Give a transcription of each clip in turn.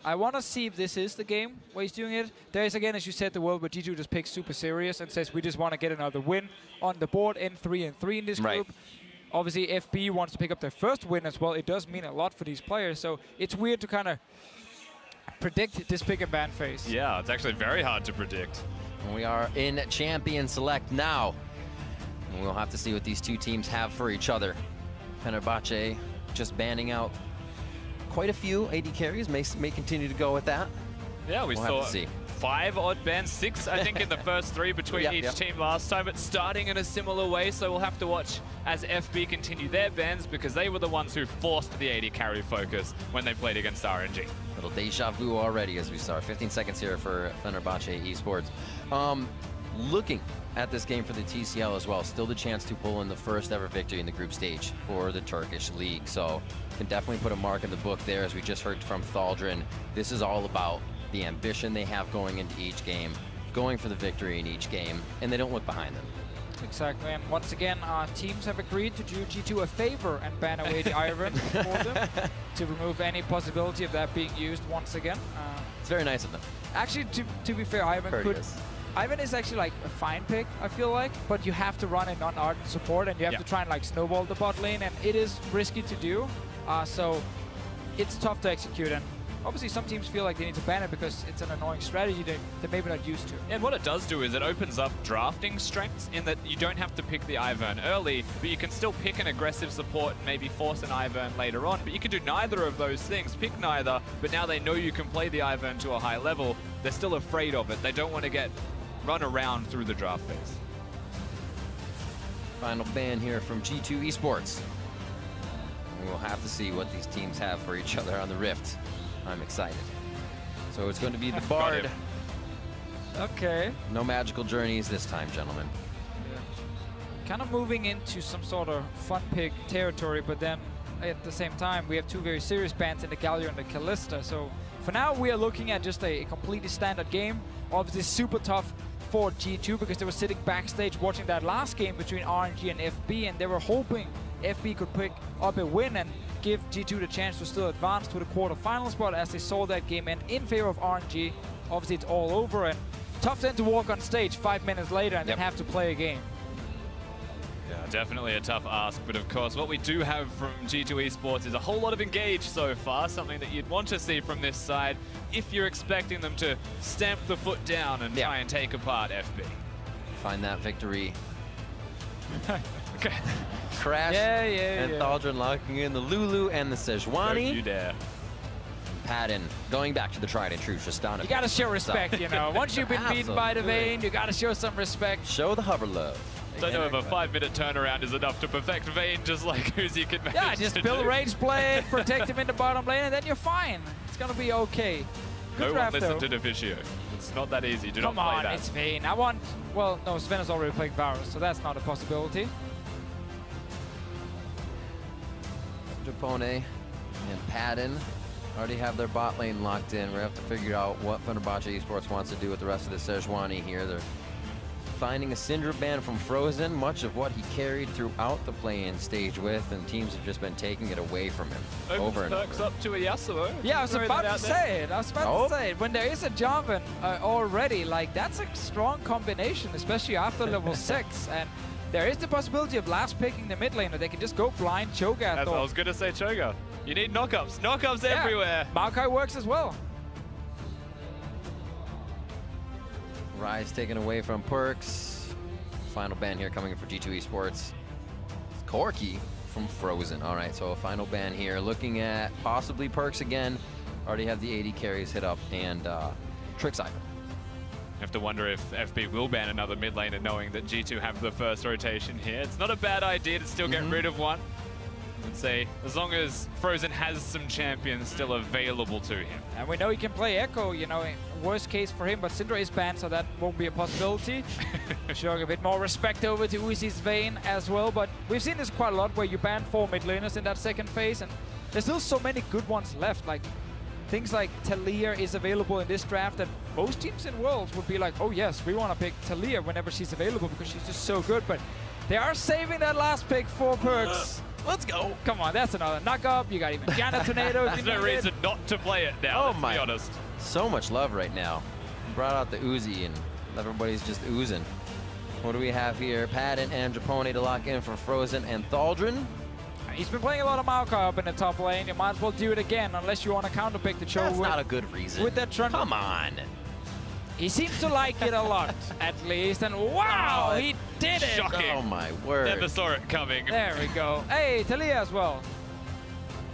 I want to see if this is the game where he's doing it. There is, again, as you said, the world where G2 just picks super serious and says, we just want to get another win on the board in 3-3 in this group. Obviously, FB wants to pick up their first win as well. It does mean a lot for these players, so it's weird to kind of predict this pick and ban phase. Yeah, it's actually very hard to predict. We are in Champion Select now. And we'll have to see what these two teams have for each other. Fenerbahçe just banning out quite a few AD carries, may continue to go with that. Yeah, we saw 5 odd bans, 6 I think in the first 3 between each team last time. It's starting in a similar way, so we'll have to watch as FB continue their bans because they were the ones who forced the AD carry focus when they played against RNG. Little deja vu already as we start. 15 seconds here for Fenerbahçe Esports. Looking at this game for the TCL as well, still the chance to pull in the first ever victory in the group stage for the Turkish League. So can definitely put a mark in the book there, as we just heard from Thaldrin. This is all about the ambition they have going into each game, going for the victory in each game, and they don't look behind them. Exactly, and once again, our teams have agreed to do G2 a favor and ban away the Iron for them to remove any possibility of that being used once again. It's very nice of them. Actually, to be fair, Ivan is actually like a fine pick, I feel like, but you have to run a non-ardent support and you have to try and like snowball the bot lane, and it is risky to do, so it's tough to execute. And obviously some teams feel like they need to ban it because it's an annoying strategy they're maybe not used to. And what it does do is it opens up drafting strengths in that you don't have to pick the Ivern early, but you can still pick an aggressive support and maybe force an Ivern later on. But you can do neither of those things, pick neither, but now they know you can play the Ivern to a high level. They're still afraid of it. They don't want to get run around through the draft phase. Final ban here from G2 Esports. We'll have to see what these teams have for each other on the Rift. I'm excited. So it's going to be the Bard. Okay. No magical journeys this time, gentlemen. Yeah. Kind of moving into some sort of fun pick territory, but then at the same time, we have two very serious bans in the Galio and the Kalista. So for now, we are looking at just a completely standard game. Obviously super tough for G2 because they were sitting backstage watching that last game between RNG and FB, and they were hoping FB could pick up a win and give G2 the chance to still advance to the quarterfinal spot, as they saw that game end in favor of RNG. Obviously it's all over, and tough then to walk on stage 5 minutes later and then have to play a game. Yeah, definitely a tough ask, but of course what we do have from G2 Esports is a whole lot of engage so far, something that you'd want to see from this side if you're expecting them to stamp the foot down and try and take apart FB. Find that victory. Okay. Crash and Thaldrin locking in the Lulu and the Sejuani. Don't you dare. Padden going back to the tried and true Tristana. You gotta show respect, you know. Once you've been beaten by the Vayne, you gotta show some respect. Show the hover love. Don't know if a 5-minute turnaround is enough to perfect Vayne, just like Uzi can manage. Yeah, just build a range play, protect him in the bottom lane, and then you're fine. It's gonna be okay. Good draft, one listen to Deficio. It's not that easy. Do not play that. Come on, it's Vayne. I want... Well, no, Zven is already playing Varus, so that's not a possibility. Japone and Padden already have their bot lane locked in. We have to figure out what Fenerbahçe Esports wants to do with the rest of the Sejuani here. They're finding a Syndra ban from Frozen, much of what he carried throughout the play-in stage with, and teams have just been taking it away from him over and Perkz up to a Yasuo. Yeah, I was about to say it. I was about to say it. When there is a Jarvan already, like, that's a strong combination, especially after level 6. And there is the possibility of last picking the mid lane, or they can just go blind Cho'Gath. I was going to say Cho'Gath. You need knockups. Knockups everywhere. Maokai works as well. Rise taken away from Perkz. Final ban here coming in for G2 Esports. Corki from Frozen. All right, so a final ban here. Looking at possibly Perkz again. Already have the AD carries hit up, and Tricks Ivan. Have to wonder if FB will ban another mid laner, knowing that G2 have the first rotation here. It's not a bad idea to still get rid of one. Let's say, as long as Frozen has some champions still available to him. And we know he can play Echo, you know, worst case for him, but Syndra is banned, so that won't be a possibility. Showing a bit more respect over to Uzi's Vayne as well, but we've seen this quite a lot where you ban 4 mid laners in that second phase, and there's still so many good ones left. Like, things like Taliyah is available in this draft, and most teams in Worlds would be like, oh yes, we want to pick Taliyah whenever she's available because she's just so good, but they are saving that last pick for Perkz. Let's go. Come on, that's another knock up. You got even Janna tornadoes. There's no reason not to play it now, let's be honest. So much love right now. Brought out the Uzi and everybody's just oozing. What do we have here? Padden and Japone to lock in for Frozen and Thaldrin. He's been playing a lot of Maokai up in the top lane. You might as well do it again, unless you want to counterpick the Cho. That's not a good reason. With that Trundle. Come on. He seems to like it a lot, at least. And wow, he did it. Shocking. Oh my word. Never saw it coming. There we go. Hey, Taliyah as well.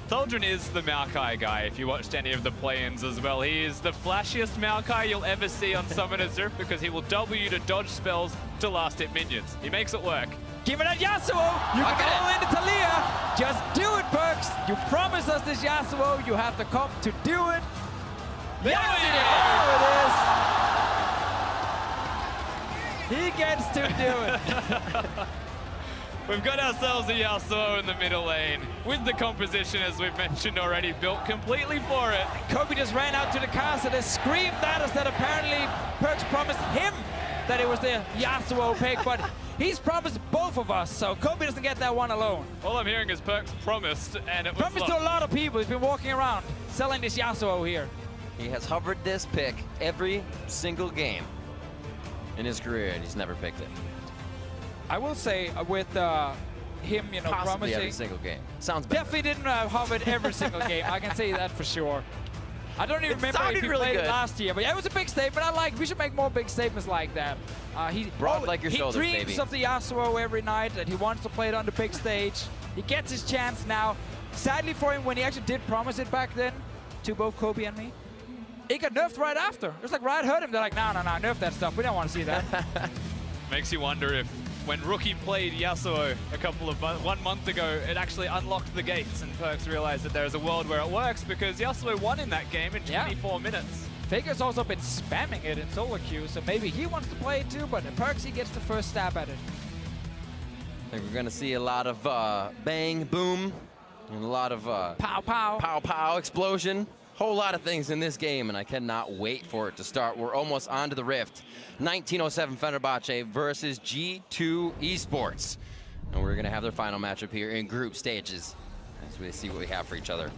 Thaldrin is the Maokai guy, if you watched any of the play-ins as well. He is the flashiest Maokai you'll ever see on Summoner's Rift because he will W to dodge spells to last hit minions. He makes it work. Give it at Yasuo. You can all into Taliyah. Just do it, Perkz. You promised us this Yasuo. You have to come to do it. There it is. He gets to do it. We've got ourselves a Yasuo in the middle lane with the composition, as we've mentioned already, built completely for it. Kobe just ran out to the castle and screamed at us that apparently Perkz promised him that it was the Yasuo pick, but he's promised both of us, so Kobe doesn't get that one alone. All I'm hearing is Perkz promised, and it was promised to a lot of people. He's been walking around selling this Yasuo here. He has hovered this pick every single game in his career, and he's never picked it. I will say with him, you know, Possibly promising every single game. Sounds better. definitely didn't hover it every single game. I can say that for sure. I don't even remember if he really played good. it last year, but yeah, it was a big statement. We should make more big statements like that. He Broad like your shoulders, He dreams baby. of the Yasuo every night, and he wants to play it on the big stage. He gets his chance now. Sadly for him, when he actually did promise it back then to both Kobe and me, it got nerfed right after. It was like Riot heard him. They're like, no, nerf that stuff. We don't want to see that. Makes you wonder if when Rookie played Yasuo one month ago, it actually unlocked the gates and Perkz realized that there's a world where it works because Yasuo won in that game in 24 minutes. Faker's also been spamming it in solo queue, so maybe he wants to play it too, but Perkz, he gets the first stab at it. I think we're going to see a lot of bang, boom, and a lot of Pow, pow. pow, pow, explosion. Whole lot of things in this game, and I cannot wait for it to start. We're almost onto the Rift. 1907 Fenerbahçe versus G2 Esports. And we're going to have their final matchup here in group stages as we see what we have for each other.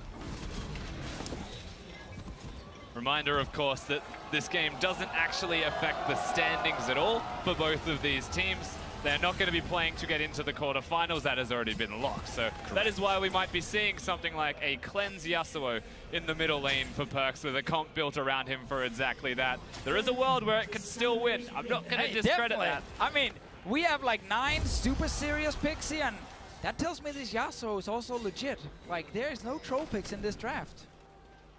Reminder, of course, that this game doesn't actually affect the standings at all for both of these teams. They're not going to be playing to get into the quarterfinals. That has already been locked. So that is why we might be seeing something like a cleanse Yasuo in the middle lane for Perkz with a comp built around him for exactly that. There is a world where it can still win. I'm not going to discredit that. I mean, we have like 9 super serious picks here, and that tells me this Yasuo is also legit. Like, there is no troll picks in this draft.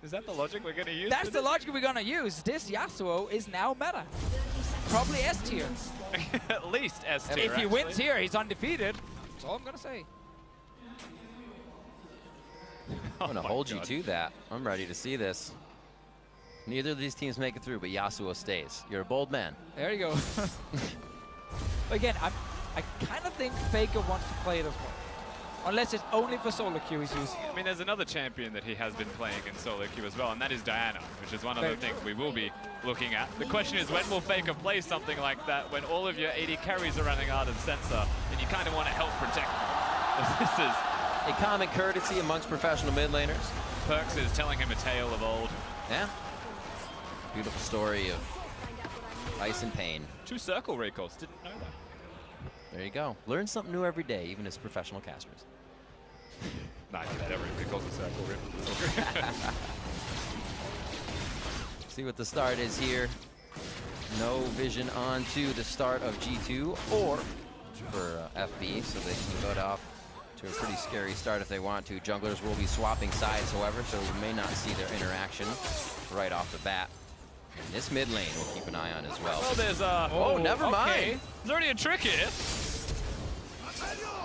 Is that the logic we're going to use? That's the logic we're going to use. This Yasuo is now meta. Probably S tier. At least S tier. If he wins here, he's undefeated. That's all I'm going to say. I'm going to hold you to that. I'm ready to see this. Neither of these teams make it through, but Yasuo stays. You're a bold man. There you go. Again, I kind of think Faker wants to play it as well. Unless it's only for solo queue he's using it. I mean, there's another champion that he has been playing in solo queue as well, and that is Diana, which is one of the things we will be looking at. The question is, when will Faker play something like that when all of your AD carries are running out of sensor, and you kind of want to help protect them? This is a common courtesy amongst professional mid laners. Perkz is telling him a tale of old. Yeah. Beautiful story of ice and pain. 2 circle recalls, didn't know that. There you go. Learn something new every day, even as professional casters. Nah, that every recall's a circle rip. See what the start is here. No vision onto the start of G2 or for FB, so they can go off to a pretty scary start if they want to. Junglers will be swapping sides, however, so we may not see their interaction right off the bat. And this mid lane we'll keep an eye on as well. Well, there's a... Oh, never mind. There's already a trick here.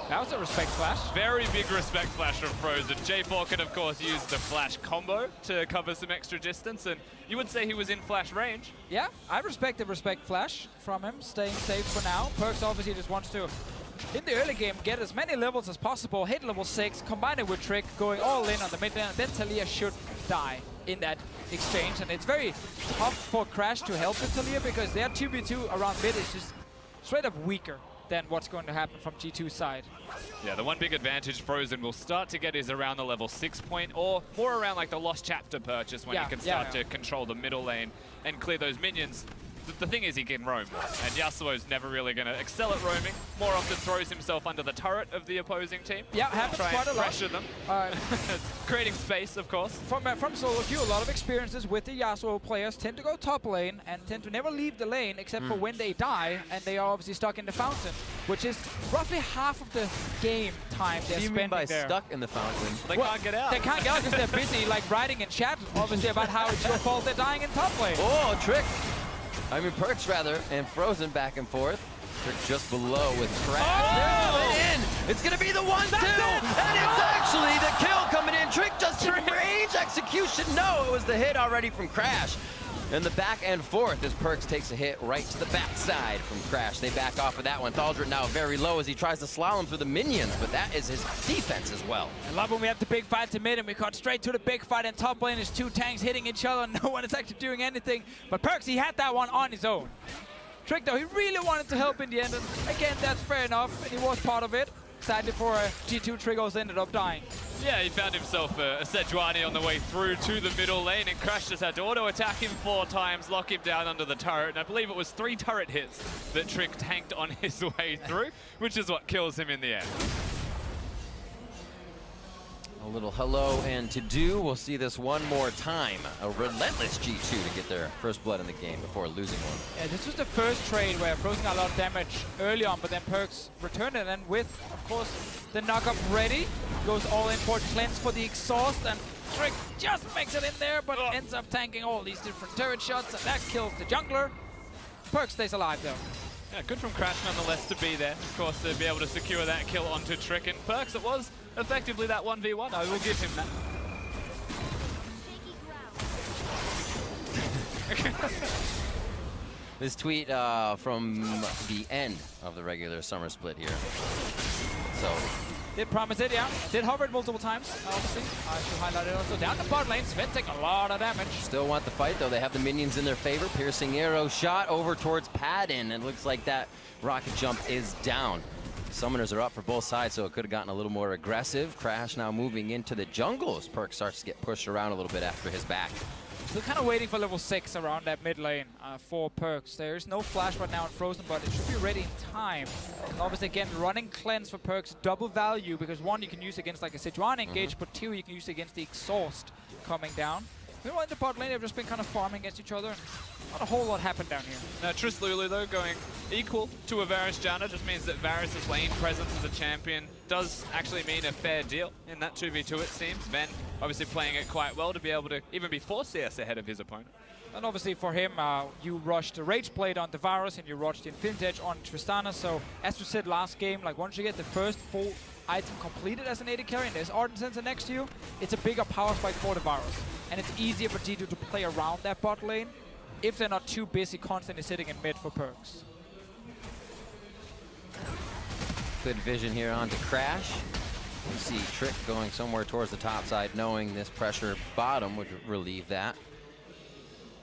That was a respect flash. Very big respect flash from Frozen. J4 can, of course, use the flash combo to cover some extra distance, and you would say he was in flash range. Yeah, I respect the respect flash from him, staying safe for now. Perkz obviously just wants to, in the early game, get as many levels as possible, hit level 6, combine it with Trick, going all in on the mid lane, and then Taliyah should die in that exchange. And it's very tough for Crash to help with Taliyah because their 2v2 around mid is just straight up weaker. than what's going to happen from G2's side. Yeah, the one big advantage Frozen will start to get is around the level 6 point, or more around like the Lost Chapter purchase when he can start to control the middle lane and clear those minions. The thing is he can roam more, and Yasuo's never really going to excel at roaming. More often throws himself under the turret of the opposing team. Yeah, happens quite a lot. Pressure them. Creating space, of course. From solo queue, a lot of experiences with the Yasuo players tend to go top lane and tend to never leave the lane except for when they die, and they are obviously stuck in the fountain, which is roughly half of the game time they're spending by there. Stuck in the fountain? They can't get out. They can't get out because they're busy like writing in chat, obviously, about how it's your fault they're dying in top lane. Oh, Trick. I mean, Perkz rather, and Frozen back and forth. Trick just below with Crash. There's in. It's going to be the 1-2. And it's actually the kill coming in. Trick just in range. Execution. No, it was the hit already from Crash. And the back and forth as Perkz takes a hit right to the backside from Crash. They back off of that one. Thaldrin now very low as he tries to slalom through the minions, but that is his defense as well. I love when we have the big fight to mid and we cut straight to the big fight in top lane. There's two tanks hitting each other and no one is actually doing anything. But Perkz, he had that one on his own. Trick though, he really wanted to help in the end, and again, that's fair enough, and he was part of it. Sadly for G2, Triggers ended up dying. Yeah, he found himself a Sejuani on the way through to the middle lane, and Crash just had to auto-attack him 4 times, lock him down under the turret, and I believe it was 3 turret hits that Trick tanked on his way through, which is what kills him in the end. A little hello and to do. We'll see this one more time. A relentless G2 to get their first blood in the game before losing one. Yeah, this was the first trade where Frozen got a lot of damage early on, but then Perkz returned it, and with, of course, the knock-up ready, goes all in for cleanse for the exhaust, and Trick just makes it in there, but ends up tanking all these different turret shots, and that kills the jungler. Perkz stays alive, though. Yeah, good from Crash nonetheless to be there. Of course, to be able to secure that kill onto Trick, and Perkz, it was effectively that 1v1. I will give him that. This tweet from the end of the regular summer split here. So did promise it, yeah. Did hover it multiple times, obviously. I should highlight it also. Down the bot lane, Zven taking a lot of damage. Still want the fight, though. They have the minions in their favor. Piercing arrow shot over towards Padden. It looks like that rocket jump is down. Summoners are up for both sides, so it could have gotten a little more aggressive. Crash now moving into the jungle as Perkz starts to get pushed around a little bit after his back. Still kind of waiting for level 6 around that mid lane for Perkz. There's no flash right now in Frozen, but it should be ready in time. And obviously, again, running cleanse for Perkz, double value, because 1, you can use against like a Sejuani engage, but 2, you can use against the exhaust coming down. Meanwhile, in the bot lane, they've just been kind of farming against each other. Not a whole lot happened down here. Now, Trist Lulu, though, going equal to a Varus Janna just means that Varus' lane presence as a champion does actually mean a fair deal in that 2v2, it seems. Zven obviously playing it quite well to be able to even be 4 CS ahead of his opponent. And obviously for him, you rushed the Rage Blade on the Varus and you rushed the Infinity Edge on Tristana. So as we said last game, like once you get the first full item completed as an AD carry and there's Ardent Sensor next to you, it's a bigger power spike for the Varus. And it's easier for G2 to play around that bot lane if they're not too busy constantly sitting in mid for Perkz. Good vision here onto Crash. You see Trick going somewhere towards the top side, knowing this pressure bottom would relieve that.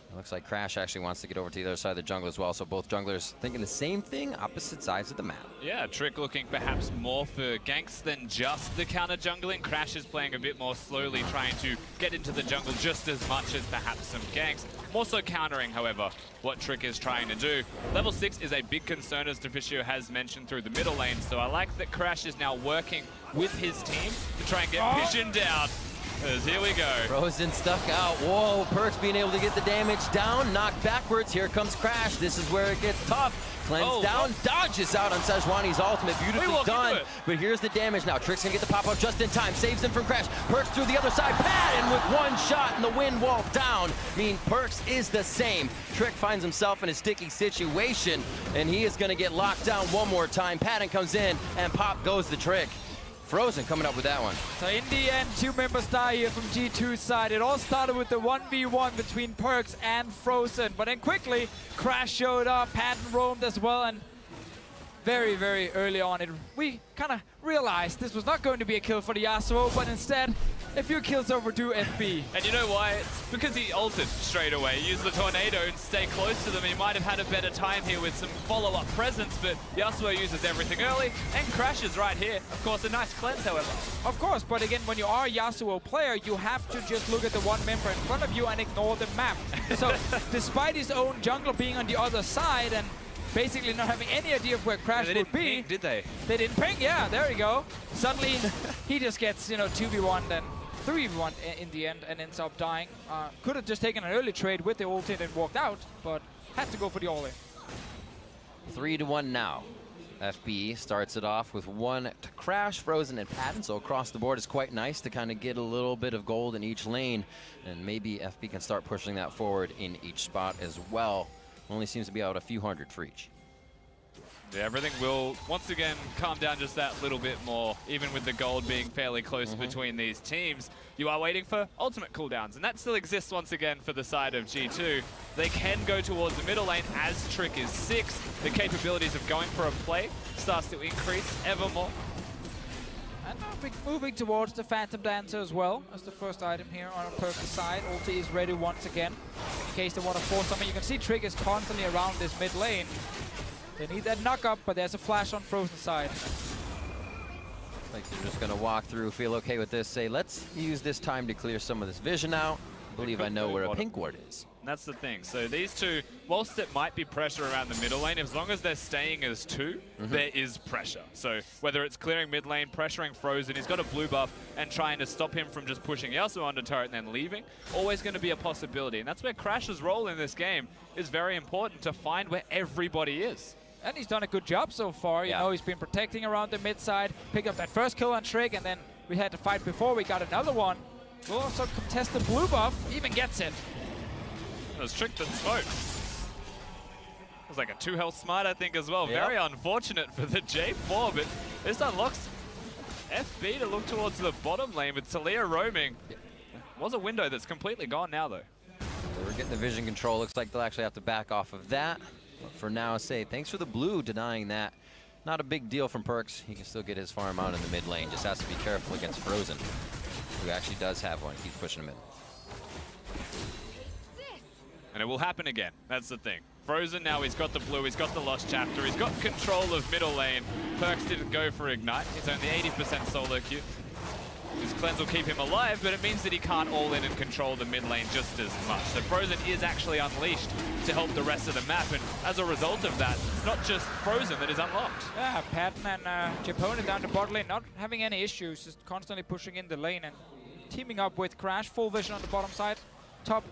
It looks like Crash actually wants to get over to the other side of the jungle as well, so both junglers thinking the same thing, opposite sides of the map. Yeah, Trick looking perhaps more for ganks than just the counter jungling. Crash is playing a bit more slowly, trying to get into the jungle just as much as perhaps some ganks. More so countering, however, what Trick is trying to do. Level 6 is a big concern, as Deficio has mentioned, through the middle lane, so I like that Crash is now working with his team to try and get Vision down. As here we go. Frozen stuck out. Whoa, Perkz being able to get the damage down, knocked backwards. Here comes Crash. This is where it gets tough. Cleanse down, dodges out on Sejuani's ultimate. Beautifully done. But here's the damage now. Trick's gonna get the pop-up just in time. Saves him from Crash. Perkz through the other side. Padden with one shot and the wind wall down. I mean, Perkz is the same. Trick finds himself in a sticky situation, and he is gonna get locked down one more time. Padden comes in, and pop goes the Trick. Frozen coming up with that one. So in the end, 2 members die here from G2's side. It all started with the 1v1 between Perkz and Frozen. But then quickly, Crash showed up, Padden roamed as well, and very, very early on, we kind of realized this was not going to be a kill for the Yasuo, but instead, a few kills overdue FB. And you know why? It's because he ulted straight away. He used the tornado and stay close to them. He might have had a better time here with some follow-up presence, but Yasuo uses everything early and crashes right here. Of course, a nice cleanse, however. Of course, but again, when you are a Yasuo player, you have to just look at the one member in front of you and ignore the map. So, despite his own jungler being on the other side and basically not having any idea of where Crash would be. Ping, did they? They didn't ping, yeah, there you go. Suddenly, he just gets, 2v1 and 3v1 in the end and ends up dying. Could have just taken an early trade with the ulti and walked out, but had to go for the all-in. 3-1 now. FB starts it off with one to Crash, Frozen, and Padden, so across the board is quite nice to kind of get a little bit of gold in each lane, and maybe FB can start pushing that forward in each spot as well. Only seems to be out a few hundred for each. Yeah, everything will, once again, calm down just that little bit more, even with the gold being fairly close between these teams. You are waiting for ultimate cooldowns, and that still exists once again for the side of G2. They can go towards the middle lane as Trick is 6. The capabilities of going for a play starts to increase ever more. And moving towards the Phantom Dancer as well as the first item here on Perkz' side. Ulti is ready once again in case they want to force something. You can see Trick is constantly around this mid lane. They need that knock up, but there's a flash on Frozen's side. Like they're just going to walk through, feel okay with this, say, let's use this time to clear some of this vision out. I believe I know where a pink ward is. That's the thing. So these two, whilst it might be pressure around the middle lane, as long as they're staying as two, there is pressure. So whether it's clearing mid lane, pressuring Frozen, he's got a blue buff, and trying to stop him from just pushing Yasuo onto turret and then leaving, always going to be a possibility. And that's where Crash's role in this game is very important, to find where everybody is. And he's done a good job so far. You know, he's been protecting around the mid side, picked up that first kill on Trick, and then we had to fight before we got another one. Will also contest the blue buff, even gets it. It was Trick that smoked. It was like a 2 health smite, I think, as well. Very unfortunate for the J4, but this unlocks FB to look towards the bottom lane with Taliyah roaming. Was a window that's completely gone now, though. They were getting the vision control. Looks like they'll actually have to back off of that. But for now, say thanks for the blue denying that. Not a big deal from Perkz. He can still get his farm out in the mid lane. Just has to be careful against Frozen, who actually does have one. He's pushing him in. And it will happen again. That's the thing. Frozen now, he's got the blue, he's got the Lost Chapter, he's got control of middle lane. Perkz didn't go for Ignite. He's only 80% solo queue. His cleanse will keep him alive, but it means that he can't all in and control the mid lane just as much. So Frozen is actually unleashed to help the rest of the map, and as a result of that, it's not just Frozen that is unlocked. Yeah, Padden and Japone down to bot lane, not having any issues, just constantly pushing in the lane and teaming up with Crash. Full vision on the bottom side. Top,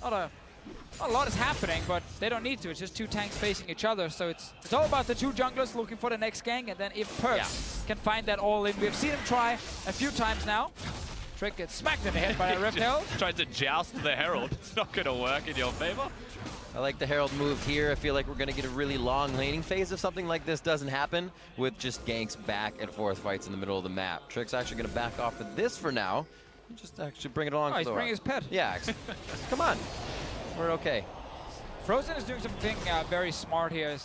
not a lot is happening, but they don't need to. It's just two tanks facing each other, so it's all about the two junglers looking for the next gang, and then if Perkz can find that all in. We've seen him try a few times now. Trick gets smacked in the head by a Rift Herald. Tried to joust the Herald. It's not going to work in your favor. I like the Herald move here. I feel like we're going to get a really long laning phase if something like this doesn't happen, with just ganks back and forth fights in the middle of the map. Trick's actually going to back off of this for now. Just actually bring it along. Oh, he's bringing his pet. Yeah, come on. We're okay. Frozen is doing something very smart here.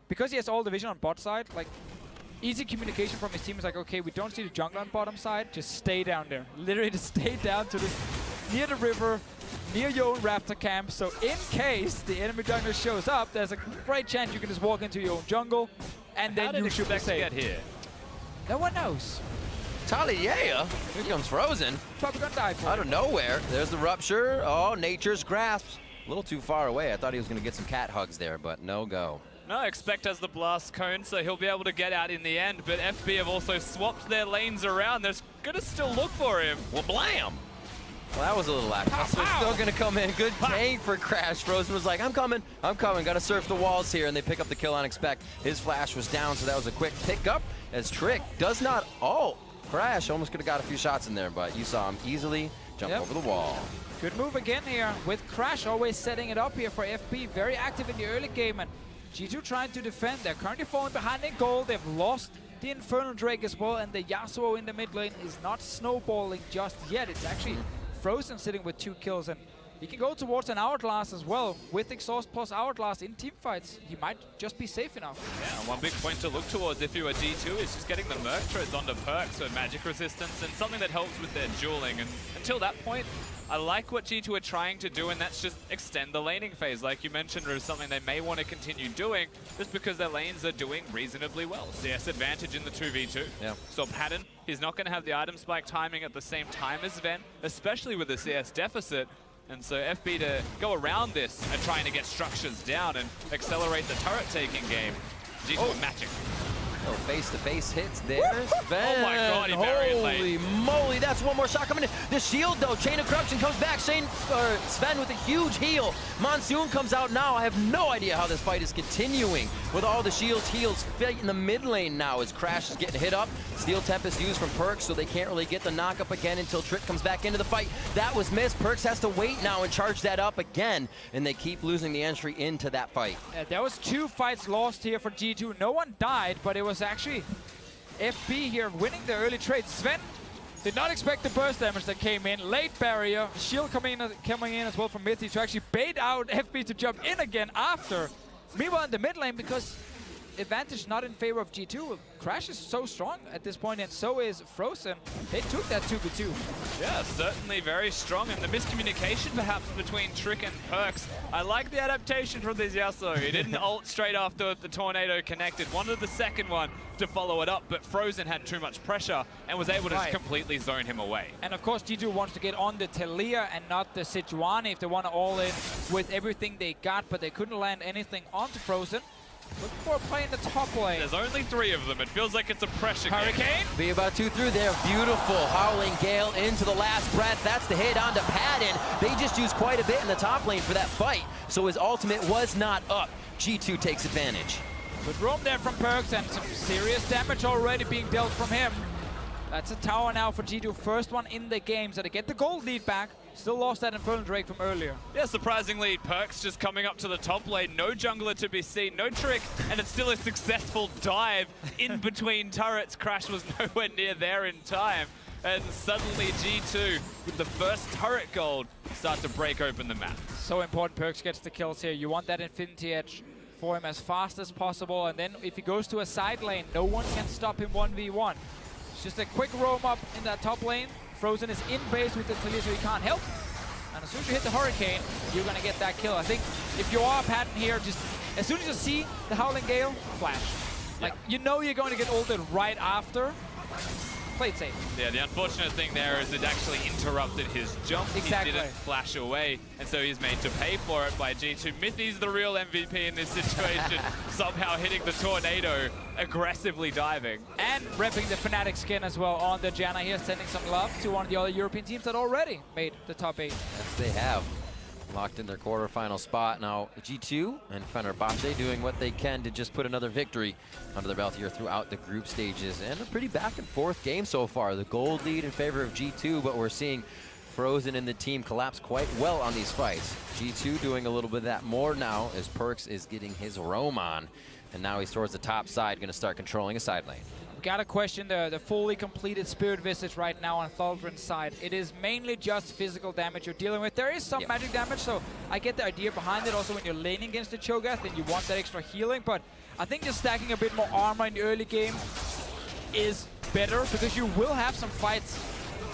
Because he has all the vision on bot side, like, easy communication from his team is like, okay, we don't see the jungler on bottom side, just stay down there. Literally just stay down to near the river, near your own raptor camp, so in case the enemy jungler shows up, there's a great chance you can just walk into your own jungle, and then you should be safe. Get here? No one knows. Taliyah, here comes Frozen. Probably gonna die for out of nowhere. There's the rupture. Oh, nature's grasp. A little too far away. I thought he was going to get some cat hugs there, but no go. No, expect has the blast cone, so he'll be able to get out in the end, but FB have also swapped their lanes around. They're going to still look for him. Well, blam! Well, that was a little lackluster. Still going to come in. Good tank for Crash. Frozen was like, I'm coming. Got to surf the walls here, and they pick up the kill on Expect. His flash was down, so that was a quick pickup as Trick does not ult. Crash almost could have got a few shots in there, but you saw him easily jump over the wall. Good move again here with Crash always setting it up here for FB. Very active in the early game, and G2 trying to defend. They're currently falling behind in gold. They've lost the Infernal Drake as well, and the Yasuo in the mid lane is not snowballing just yet. It's actually Frozen sitting with 2 kills, and he can go towards an Hourglass as well. With Exhaust plus Hourglass in teamfights, he might just be safe enough. Yeah, and one big point to look towards if you are G2 is just getting the Merc Treads onto Perkz for magic resistance and something that helps with their dueling. And until that point, I like what G2 are trying to do, and that's just extend the laning phase. Like you mentioned, is something they may want to continue doing just because their lanes are doing reasonably well. CS advantage in the 2v2. Yeah. So Padden, he's not going to have the item spike timing at the same time as Zven, especially with the CS deficit. And so FB to go around this and trying to get structures down and accelerate the turret taking game. G2 are matching. Oh, face-to-face hits there. Zven. Oh my god, he buried late. Holy moly, that's one more shot coming in. The shield though, Chain of Corruption comes back. Zven with a huge heal. Monsoon comes out now. I have no idea how this fight is continuing with all the shields, heals fit in the mid lane now as Crash is getting hit up. Steel Tempest used from Perkz, so they can't really get the knock up again until Trick comes back into the fight. That was missed. Perkz has to wait now and charge that up again, and they keep losing the entry into that fight. There was 2 fights lost here for G2. No one died, but it was actually FB here winning the early trade. Zven did not expect the burst damage that came in. Late barrier, shield coming in as well from mithy to actually bait out FB to jump in again after. Meanwhile in the mid lane, because advantage not in favor of G2. Crash is so strong at this point, and so is Frozen. They took that 2v2. Yeah, certainly very strong, and the miscommunication perhaps between Trick and Perkz. I like the adaptation from this Yasuo. He didn't ult straight after the tornado connected. Wanted the second one to follow it up, but Frozen had too much pressure and was able to just completely zone him away. And of course G2 wants to get on the Taliyah and not the Sejuani if they want to all in with everything they got, but they couldn't land anything onto Frozen. Looking for a play in the top lane. There's only 3 of them. It feels like it's a pressure Hurricane. game. Be about 2 through there. Beautiful Howling Gale into the last breath. That's the hit onto Padden. They just used quite a bit in the top lane for that fight, so his ultimate was not up. G2 takes advantage. Good roam there from Perkz, and some serious damage already being dealt from him. That's a tower now for G2. First one in the game, so they get the gold lead back. Still lost that Infernal Drake from earlier. Yeah, surprisingly, Perkz just coming up to the top lane. No jungler to be seen, no Trick, and it's still a successful dive in between turrets. Crash was nowhere near there in time. And suddenly G2, with the first turret gold, start to break open the map. So important Perkz gets the kills here. You want that Infinity Edge for him as fast as possible, and then if he goes to a side lane, no one can stop him 1v1. It's just a quick roam up in that top lane. Frozen is in base with the Taliyah, so he can't help. And as soon as you hit the Hurricane, you're gonna get that kill. I think if you are Padden here, just as soon as you see the Howling Gale, flash. Like, you know you're going to get ulted right after. Play it safe. Yeah, the unfortunate thing there is it actually interrupted his jump. Exactly. He didn't flash away, and so he's made to pay for it by G2. Mithy's the real MVP in this situation, somehow hitting the tornado, aggressively diving. And repping the Fnatic skin as well on the Janna here, sending some love to one of the other European teams that already made the top 8. Yes, they have. Locked in their quarterfinal spot. Now, G2 and Fenerbahçe doing what they can to just put another victory under their belt here throughout the group stages. And a pretty back and forth game so far. The gold lead in favor of G2, but we're seeing Frozen and the team collapse quite well on these fights. G2 doing a little bit of that more now as Perkz is getting his roam on. And now he's towards the top side, going to start controlling a side lane. Gotta question the fully completed Spirit Visage right now on Thaldrin's side. It is mainly just physical damage you're dealing with. There is some magic damage, so I get the idea behind it. Also, when you're laning against the Cho'Gath, then you want that extra healing. But I think just stacking a bit more armor in the early game is better, because you will have some fights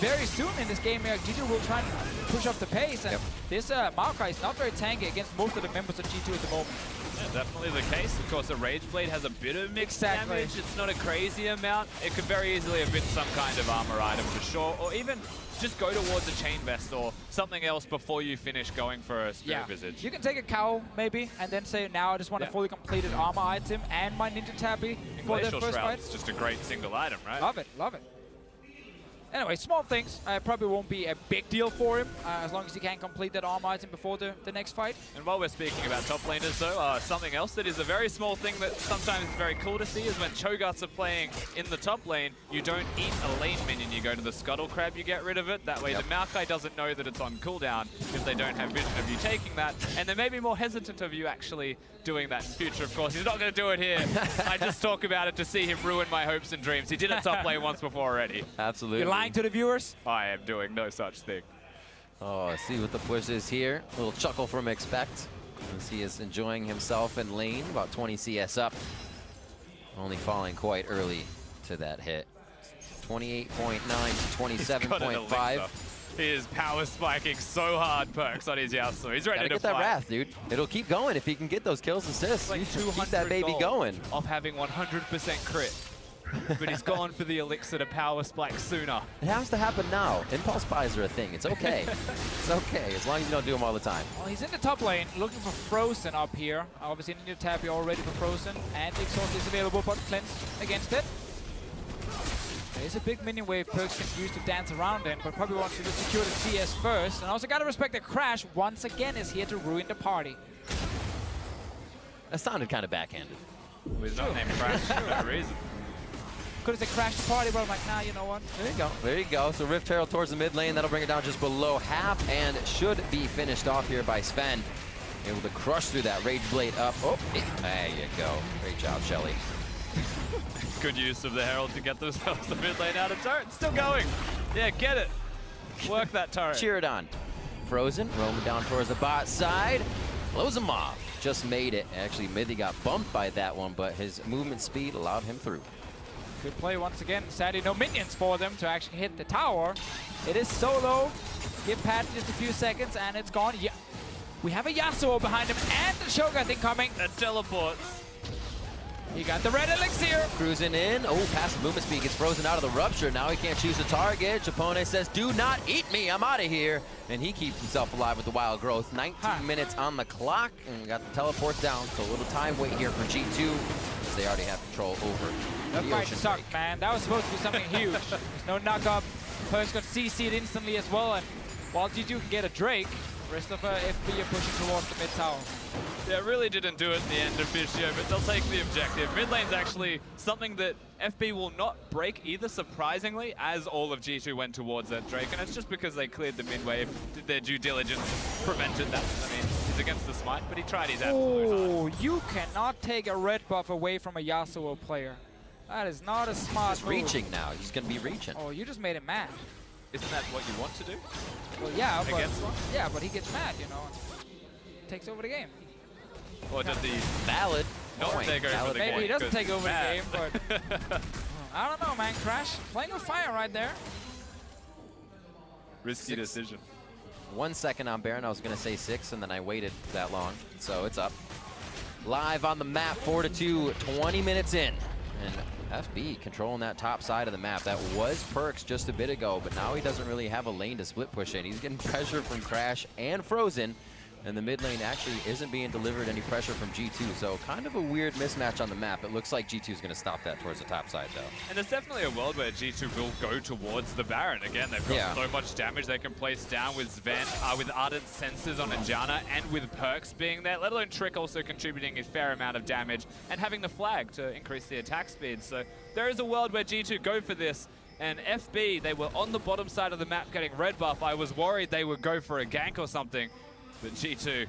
very soon in this game here. G2 will try and push up the pace, and this Maokai is not very tanky against most of the members of G2 at the moment. Yeah, definitely the case. Of course, the Rage Blade has a bit of mixed damage. It's not a crazy amount. It could very easily have been some kind of armor item for sure, or even just go towards a Chain Vest or something else before you finish going for a Spirit Visage. You can take a cowl maybe, and then say, now I just want a fully completed armor item and my Ninja Tabby for their first fight. It's just a great single item, right? Love it, love it. Anyway, small things. Probably won't be a big deal for him, as long as he can complete that armor item before the next fight. And while we're speaking about top laners though, something else that is a very small thing that sometimes is very cool to see is when Cho'Gaths are playing in the top lane, you don't eat a lane minion, you go to the Scuttle Crab, you get rid of it. That way the Maokai doesn't know that it's on cooldown if they don't have vision of you taking that, and they may be more hesitant of you actually doing that in future. Of course, he's not going to do it here. I just talk about it to see him ruin my hopes and dreams. He did it top lane once before already. Absolutely. You're lying to the viewers? I am doing no such thing. Oh, see what the push is here. A little chuckle from Expect as he is enjoying himself in lane, about 20 CS up. Only falling quite early to that hit. 28.9 to 27.5. He is power spiking so hard, Perkz, on his Yasuo. He's ready to get fight. that Wrath, dude. It'll keep going if he can get those kills, assists. Like you should keep that baby going. Off having 100% crit. But he's gone for the elixir to power spike sooner. It has to happen now. Impulse buys are a thing. It's okay. It's okay, as long as you don't do them all the time. Well, he's in the top lane, looking for Frozen up here. Obviously, in your tap, you're all ready for Frozen. And the Exhaust is available, but Cleanse against it. There's a big minion wave Perkz can use to dance around in, but probably wants to secure the CS first. And also gotta respect that Crash, once again, is here to ruin the party. That sounded kind of backhanded. He's not named Crash for that reason. Could have said Crash the party, but I'm like, nah, you know what? There you go. There you go. So Rift Herald towards the mid lane. That'll bring it down just below half and should be finished off here by Zven. Able to crush through that Rage Blade up. Oh, there you go. Great job, Shelly. Good use of the Herald to get themselves the mid lane out of turret. Still going. Yeah, get it. Work that turret. Cheer it on. Frozen, roaming down towards the bot side. Blows him off. Just made it. Actually, Mithy got bumped by that one, but his movement speed allowed him through. Good play once again. Sadly, no minions for them to actually hit the tower. It is solo. Give Padden just a few seconds, and it's gone. Yeah. We have a Yasuo behind him, and the Cho'Gath incoming. That teleports. He got the red elixir. Cruising in. Oh, passive movement speed gets frozen out of the rupture. Now he can't choose a target. Japone says, do not eat me. I'm out of here. And he keeps himself alive with the wild growth. 19 minutes on the clock. And we got the teleports down. So a little time wait here for G2 as they already have control over That the fight ocean sucked, break. man. That was supposed to be something huge. There's no knock-up. Perkz got CC'd instantly as well. And while G2 can get a Drake, the rest of FB are pushing towards the mid tower. Yeah, it really didn't do it in the end officio, but they'll take the objective. Mid lane's actually something that FB will not break either, surprisingly, as all of G2 went towards that Drake. And it's just because they cleared the mid wave, did their due diligence, prevented that. I mean, he's against the smite, but he tried his absolute hard. Oh, you cannot take a red buff away from a Yasuo player. That is not a smart He's move. reaching now. He's going to be reaching. Oh, you just made him mad. Isn't that what you want to do? Well, yeah, but, Against one? yeah, but he gets mad, you know, and takes over the game. Or did the Valid. not point. take over Valid the Maybe game? he doesn't 'cause take over mad. the game, but I don't know, man. Crash playing with fire right there. Risky decision. 1 second on Baron. I was going to say 6, and then I waited that long. So it's up. Live on the map, 4-2, 20 minutes in. And FB controlling that top side of the map. That was Perkz just a bit ago, but now he doesn't really have a lane to split push in. He's getting pressure from Crash and Frozen. And the mid lane actually isn't being delivered any pressure from G2, so kind of a weird mismatch on the map. It looks like G2 is going to stop that towards the top side, though. And there's definitely a world where G2 will go towards the Baron. Again, they've got so much damage they can place down with Zven, with Ardent Sensors on a Janna, and with Perkz being there, let alone Trick also contributing a fair amount of damage, and having the flag to increase the attack speed. So there is a world where G2 go for this. And FB, they were on the bottom side of the map getting red buff. I was worried they would go for a gank or something. But G2,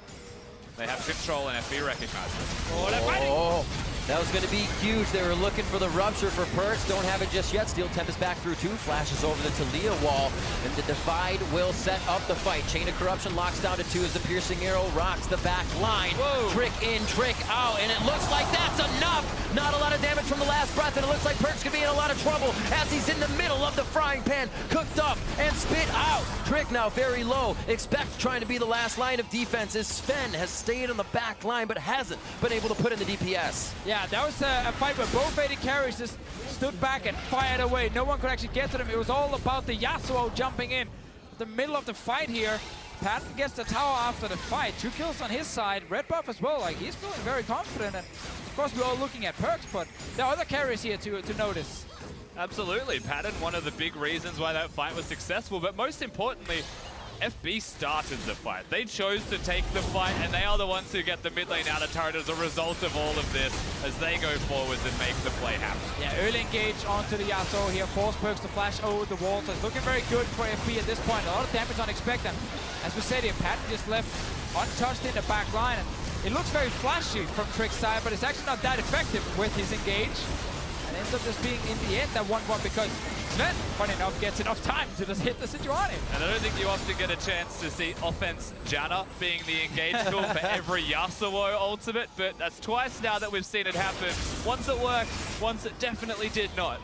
they have control and FB recognizes it. Oh, they're fighting! Oh, that was going to be huge. They were looking for the rupture for Perkz. Don't have it just yet. Steel Tempest back through 2. Flashes over the Taliyah wall. And the Divide will set up the fight. Chain of Corruption locks down to 2 as the Piercing Arrow rocks the back line. Whoa. Trick in, trick out. And it looks like that's enough. Not a lot of damage from the last breath. And it looks like Perkz could be in a lot of trouble as he's in the middle of the frying pan. Cooked up and spit out. Trick now very low. Expect trying to be the last line of defense as Zven has stayed on the back line but hasn't been able to put in the DPS. Yeah, that was a fight where both AD carries just stood back and fired away. No one could actually get to them. It was all about the Yasuo jumping in. The middle of the fight here. Padden gets the tower after the fight. 2 kills on his side. Red buff as well. Like, he's feeling very confident. And of course, we're all looking at Perkz, but there are other carries here to notice. Absolutely. Padden, one of the big reasons why that fight was successful, but most importantly, FB started the fight. They chose to take the fight, and they are the ones who get the mid lane out of turret as a result of all of this as they go forwards and make the play happen. Yeah, early engage onto the Yasuo here. Force Perkz to flash over the wall. So it's looking very good for FB at this point. A lot of damage unexpected. As we said here, Padden just left untouched in the back line. And it looks very flashy from Trick's side, but it's actually not that effective with his engage. And ends up just being, in the end, that 1-1 because Zven, funny enough, gets enough time to just hit the Sejuani. And I don't think you often get a chance to see offense Janna being the engage tool for every Yasuo ultimate, but that's twice now that we've seen it happen. Once it worked, once it definitely did not.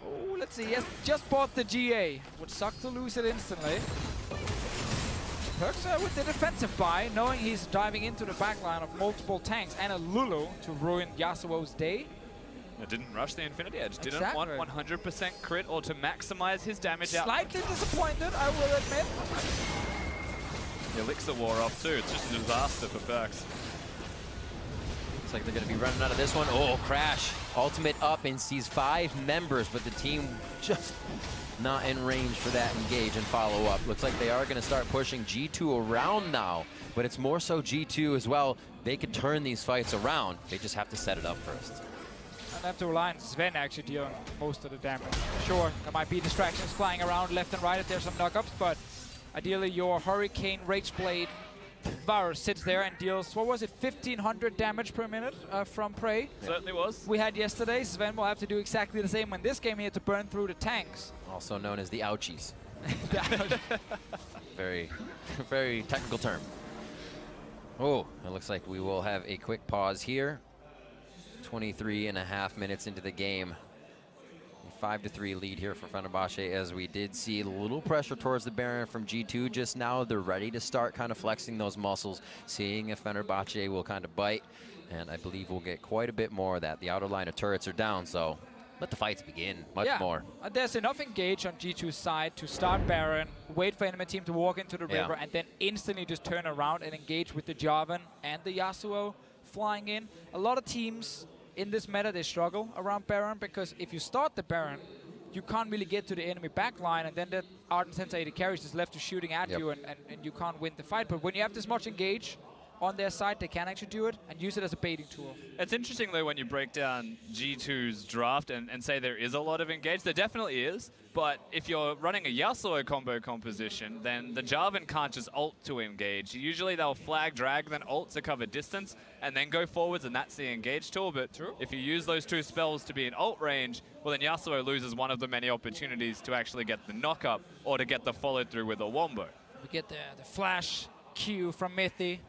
Oh, let's see. Yes, just bought the GA. Would suck to lose it instantly. Perkz with the defensive buy, knowing he's diving into the backline of multiple tanks and a Lulu to ruin Yasuo's day. It didn't rush the Infinity Edge, didn't Exactly. want 100% crit or to maximize his damage out. Slightly disappointed, I will admit. The Elixir wore off too, it's just a disaster for Perkz. Looks like they're going to be running out of this one. Oh, Crash. Ultimate up and sees 5 members, but the team just not in range for that engage and follow up. Looks like they are going to start pushing G2 around now, but it's more so G2 as well. They could turn these fights around. They just have to set it up first. And have to rely on Zven actually dealing most of the damage. Sure, there might be distractions flying around left and right if there's some knockups, but ideally your Hurricane Rageblade Varus sits there and deals, what was it, 1500 damage per minute from Prey. Certainly was. We had yesterday. Zven will have to do exactly the same in this game. He had to burn through the tanks. Also known as the ouchies. Very, very technical term. Oh, it looks like we will have a quick pause here. 23.5 minutes into the game. 5-3 lead here for Fenerbahçe, as we did see a little pressure towards the Baron from G2 just now. They're ready to start kind of flexing those muscles, seeing if Fenerbahçe will kind of bite. And I believe we'll get quite a bit more of that. The outer line of turrets are down, so let the fights begin much more. There's enough engage on G2's side to start Baron, wait for enemy team to walk into the river, and then instantly just turn around and engage with the Jarvan and the Yasuo flying in. A lot of teams in this meta, they struggle around Baron, because if you start the Baron, you can't really get to the enemy backline, and then that Ardent Sensei AD carries is left to shooting at you, and you can't win the fight. But when you have this much engage on their side, they can actually do it and use it as a baiting tool. It's interesting though when you break down G2's draft and say there is a lot of engage. There definitely is, but if you're running a Yasuo combo composition, then the Jarvan can't just ult to engage. Usually they'll flag, drag, then ult to cover distance, and then go forwards, and that's the engage tool. But if you use those 2 spells to be in ult range, well then Yasuo loses one of the many opportunities to actually get the knock-up or to get the follow-through with a wombo. We get the flash Q from Mithy.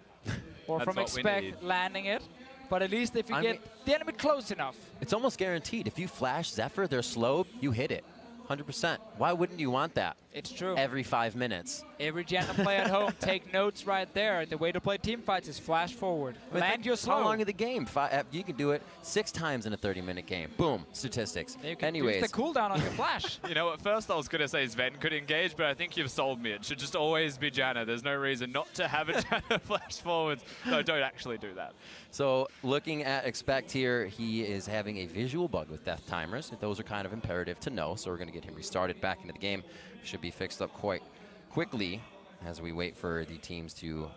Or That's from Expect landing it. But at least if you get the enemy close enough. It's almost guaranteed. If you flash Zephyr, they're slowed, you hit it. 100%. Why wouldn't you want that? It's true. Every 5 minutes. Every Janna player at home, take notes right there. The way to play team fights is flash forward. Land your slow. How long is the game? You can do it 6 times in a 30-minute game. Boom, statistics. You can Anyways. use the cooldown on your flash. You know, at first I was going to say Zven could engage, but I think you've sold me. It should just always be Janna. There's no reason not to have a Janna flash forwards. No, don't actually do that. So looking at Expect here, he is having a visual bug with death timers. Those are kind of imperative to know, so we're going to get him restarted back into the game. Should be fixed up quite quickly as we wait for the teams to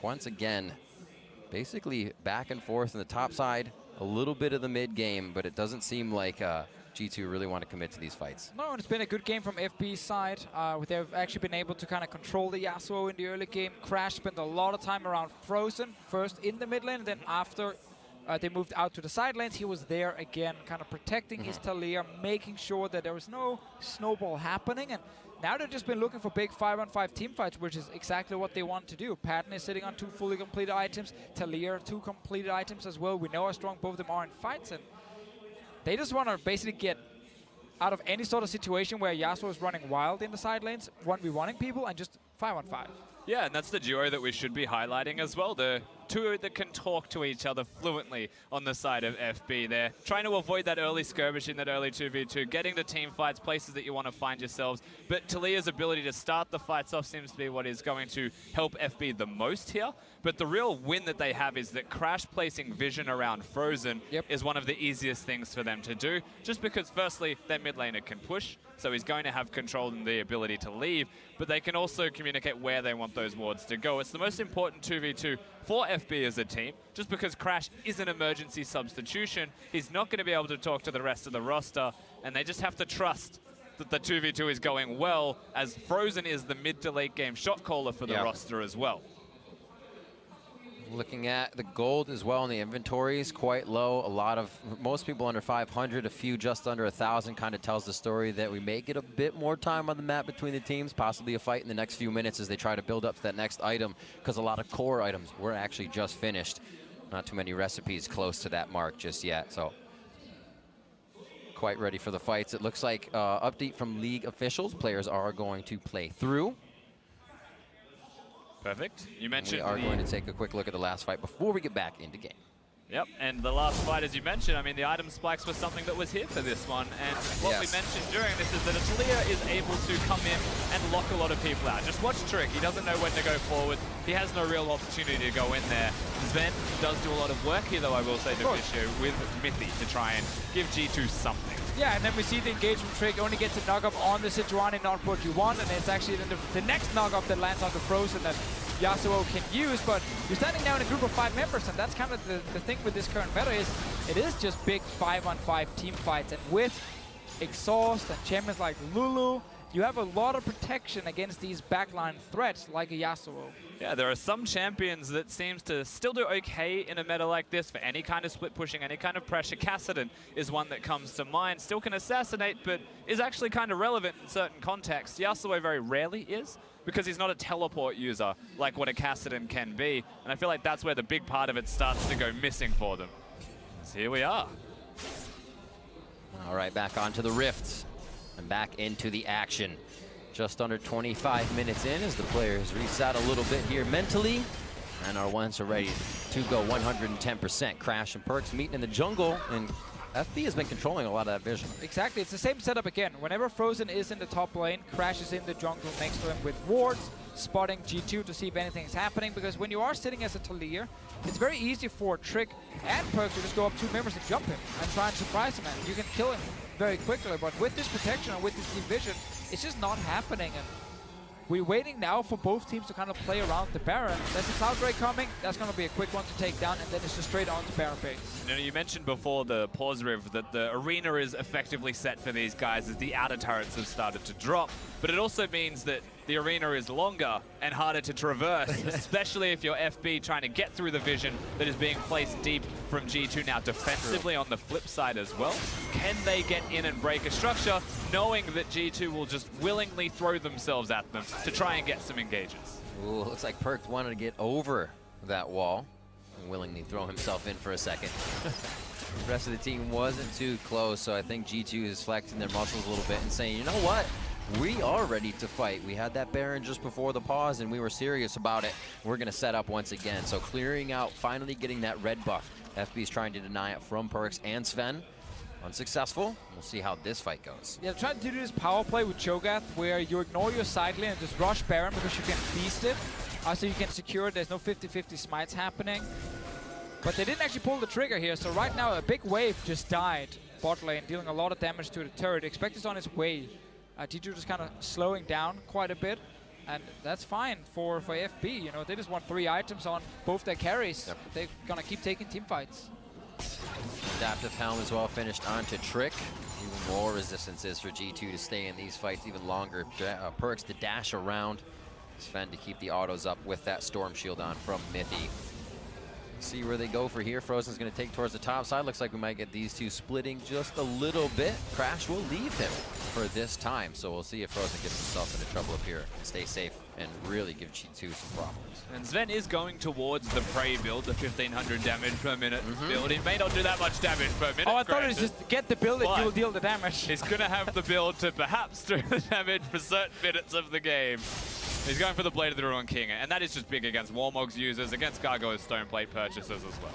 once again basically back and forth on the top side, a little bit of the mid game, but it doesn't seem like G2 really want to commit to these fights. No, and it's been a good game from FB's side. They've actually been able to kind of control the Yasuo in the early game. Crash spent a lot of time around Frozen, first in the mid lane, and then after they moved out to the side lanes, he was there again, kind of protecting his Taliyah, making sure that there was no snowball happening. And now they've just been looking for big 5-on-5 team fights, which is exactly what they want to do. Padden is sitting on 2 fully completed items. Taliyah, 2 completed items as well. We know how strong both of them are in fights, and they just want to basically get out of any sort of situation where Yasuo is running wild in the side lanes, 1v1ing people, and just 5-on-5. Yeah, and that's the duo that we should be highlighting as well. The 2 that can talk to each other fluently on the side of FB. They're trying to avoid that early skirmish in that early 2v2, getting to team fights, places that you want to find yourselves. But Taliyah's ability to start the fights off seems to be what is going to help FB the most here. But the real win that they have is that Crash placing vision around Frozen is one of the easiest things for them to do. Just because, firstly, their mid laner can push, so he's going to have control and the ability to leave, but they can also communicate where they want those wards to go. It's the most important 2v2 for FB as a team. Just because Crash is an emergency substitution, he's not going to be able to talk to the rest of the roster, and they just have to trust that the 2v2 is going well, as Frozen is the mid to late game shot caller for the roster as well. Looking at the gold as well in the inventory is quite low. Most people under 500, a few just under 1,000. Kind of tells the story that we may get a bit more time on the map between the teams, possibly a fight in the next few minutes as they try to build up to that next item, because a lot of core items were actually just finished. Not too many recipes close to that mark just yet, so quite ready for the fights. It looks like update from league officials, players are going to play through. Perfect. You mentioned we are going to take a quick look at the last fight before we get back into game. Yep, and the last fight, as you mentioned, I mean, the item spikes was something that was here for this one, and what we mentioned during this is that Taliyah is able to come in and lock a lot of people out. Just watch Trick, he doesn't know when to go forward, he has no real opportunity to go in there. Zven does do a lot of work here, though, I will say, Divisio, with Mithy to try and give G2 something. Yeah, and then we see the engagement Trick only gets a knock-up on the Sejuani, not what you want, and it's actually the next knock-up that lands on the Frozen that Yasuo can use, but you're standing now in a group of 5 members, and that's kind of the thing with this current meta is it is just big 5-on-5 team fights, and with Exhaust and champions like Lulu, you have a lot of protection against these backline threats like a Yasuo. Yeah, there are some champions that seems to still do okay in a meta like this for any kind of split pushing, any kind of pressure. Kassadin is one that comes to mind. Still can assassinate, but is actually kind of relevant in certain contexts. Yasuo very rarely is, because he's not a teleport user like what a Kassadin can be. And I feel like that's where the big part of it starts to go missing for them. So here we are. All right, back onto the Rifts and back into the action. Just under 25 minutes in as the players reset a little bit here mentally and are once ready to go 110%. Crash and Perkz meeting in the jungle, and FB has been controlling a lot of that vision. Exactly, it's the same setup again. Whenever Frozen is in the top lane, Crash is in the jungle next to him with wards, spotting G2 to see if anything is happening, because when you are sitting as a Taliyah, it's very easy for Trick and Perkz to just go up 2 members and jump him and try and surprise him, and you can kill him very quickly. But with this protection and with this division, it's just not happening, and we're waiting now for both teams to kind of play around the Baron. There's a Cloud Ray coming, that's going to be a quick one to take down, and then it's just straight on to Baron base. You know, you mentioned before the pause riv that the arena is effectively set for these guys as the outer turrets have started to drop, but it also means that the arena is longer and harder to traverse, especially if you're FB trying to get through the vision that is being placed deep from G2 now defensively on the flip side as well. Can they get in and break a structure, knowing that G2 will just willingly throw themselves at them to try and get some engages? Ooh, looks like Perkz wanted to get over that wall and willingly throw himself in for a second. The rest of the team wasn't too close, so I think G2 is flexing their muscles a little bit and saying, you know what? We are ready to fight. We had that Baron just before the pause, and we were serious about it. We're going to set up once again. So clearing out, finally getting that red buff. FB's trying to deny it from Perkz and Zven. Unsuccessful. We'll see how this fight goes. Yeah, trying to do this power play with Cho'Gath, where you ignore your side lane and just rush Baron because you can beast it. So you can secure it. There's no 50-50 smites happening. But they didn't actually pull the trigger here, so right now a big wave just died bot lane, dealing a lot of damage to the turret. Expect is on its way. G2 just kind of slowing down quite a bit, and that's fine for FB. You know, they just want 3 items on both their carries. Yep. They're gonna keep taking team fights. Adaptive Helm as well finished onto Trick. Even more resistances for G2 to stay in these fights even longer. Perkz to dash around. Zven to keep the autos up with that Storm Shield on from Mithy. See where they go for here. Frozen's going to take towards the top side. Looks like we might get these two splitting just a little bit. Crash will leave him for this time. So we'll see if Frozen gets himself into trouble up here and stay safe and really give G2 some problems. And Zven is going towards the Prey build, the 1500 damage per minute build. He may not do that much damage per minute. Oh, I thought it was just get the build and you will deal the damage. He's going to have the build to perhaps do the damage for certain minutes of the game. He's going for the Blade of the Ruined King, and that is just big against Warmog's users, against Gargoyle's Stoneplate purchasers as well.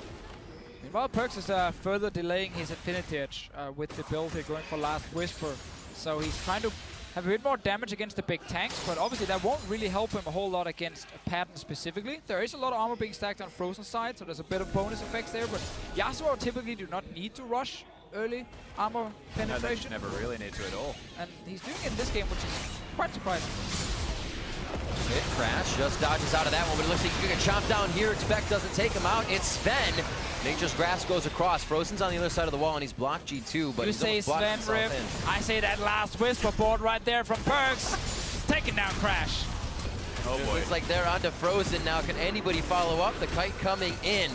Meanwhile, Perkz is further delaying his Infinity Edge with the build here, going for Last Whisper. So he's trying to have a bit more damage against the big tanks, but obviously that won't really help him a whole lot against Padden specifically. There is a lot of armor being stacked on Frozen side, so there's a bit of bonus effects there, but Yasuo typically do not need to rush early armor penetration. No, they never really need to at all. And he's doing it in this game, which is quite surprising. Hit Crash just dodges out of that one, but it looks like you can chomp down here. Expect doesn't take him out. It's Zven. Nature's Grasp goes across. Frozen's on the other side of the wall, and he's blocked G2, but you he's say Zven, Rip. I say that Last Whisper board right there from Perkz. Taking down Crash. Oh It boy. looks like they're onto Frozen now. Can anybody follow up? The kite coming in.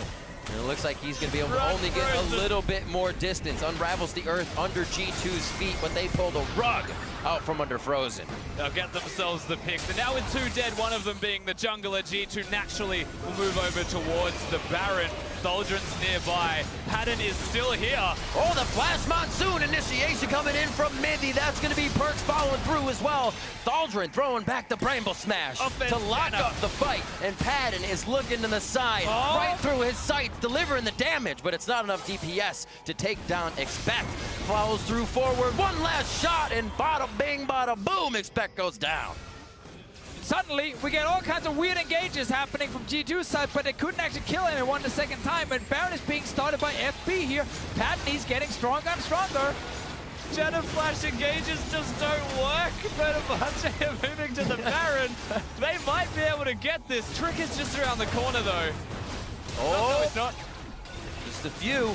And it looks like he's going to be able to only get a little bit more distance. Unravels the earth under G2's feet, but they pull the rug out from under Frozen. They'll get themselves the picks. And now with 2 dead, one of them being the jungler, G2 naturally will move over towards the Baron. Thaldrin's nearby. Padden is still here. Oh, the Flash Monsoon initiation coming in from Mithy. That's going to be Perkz following through as well. Thaldrin throwing back the Bramble Smash to lock Janna up the fight. And Padden is looking to the side, right through his sights, delivering the damage, but it's not enough DPS to take down Expect. Follows through forward, one last shot, and bada bing, bada boom, Expect goes down. Suddenly, we get all kinds of weird engages happening from G2's side, but they couldn't actually kill anyone the second time, and Baron is being started by FB here. Padden, he's getting stronger and stronger. Janna flash engages just don't work. Fenerbahçe are moving to the Baron. They might be able to get this. Trick is just around the corner though. Oh, No, it's not. just a few.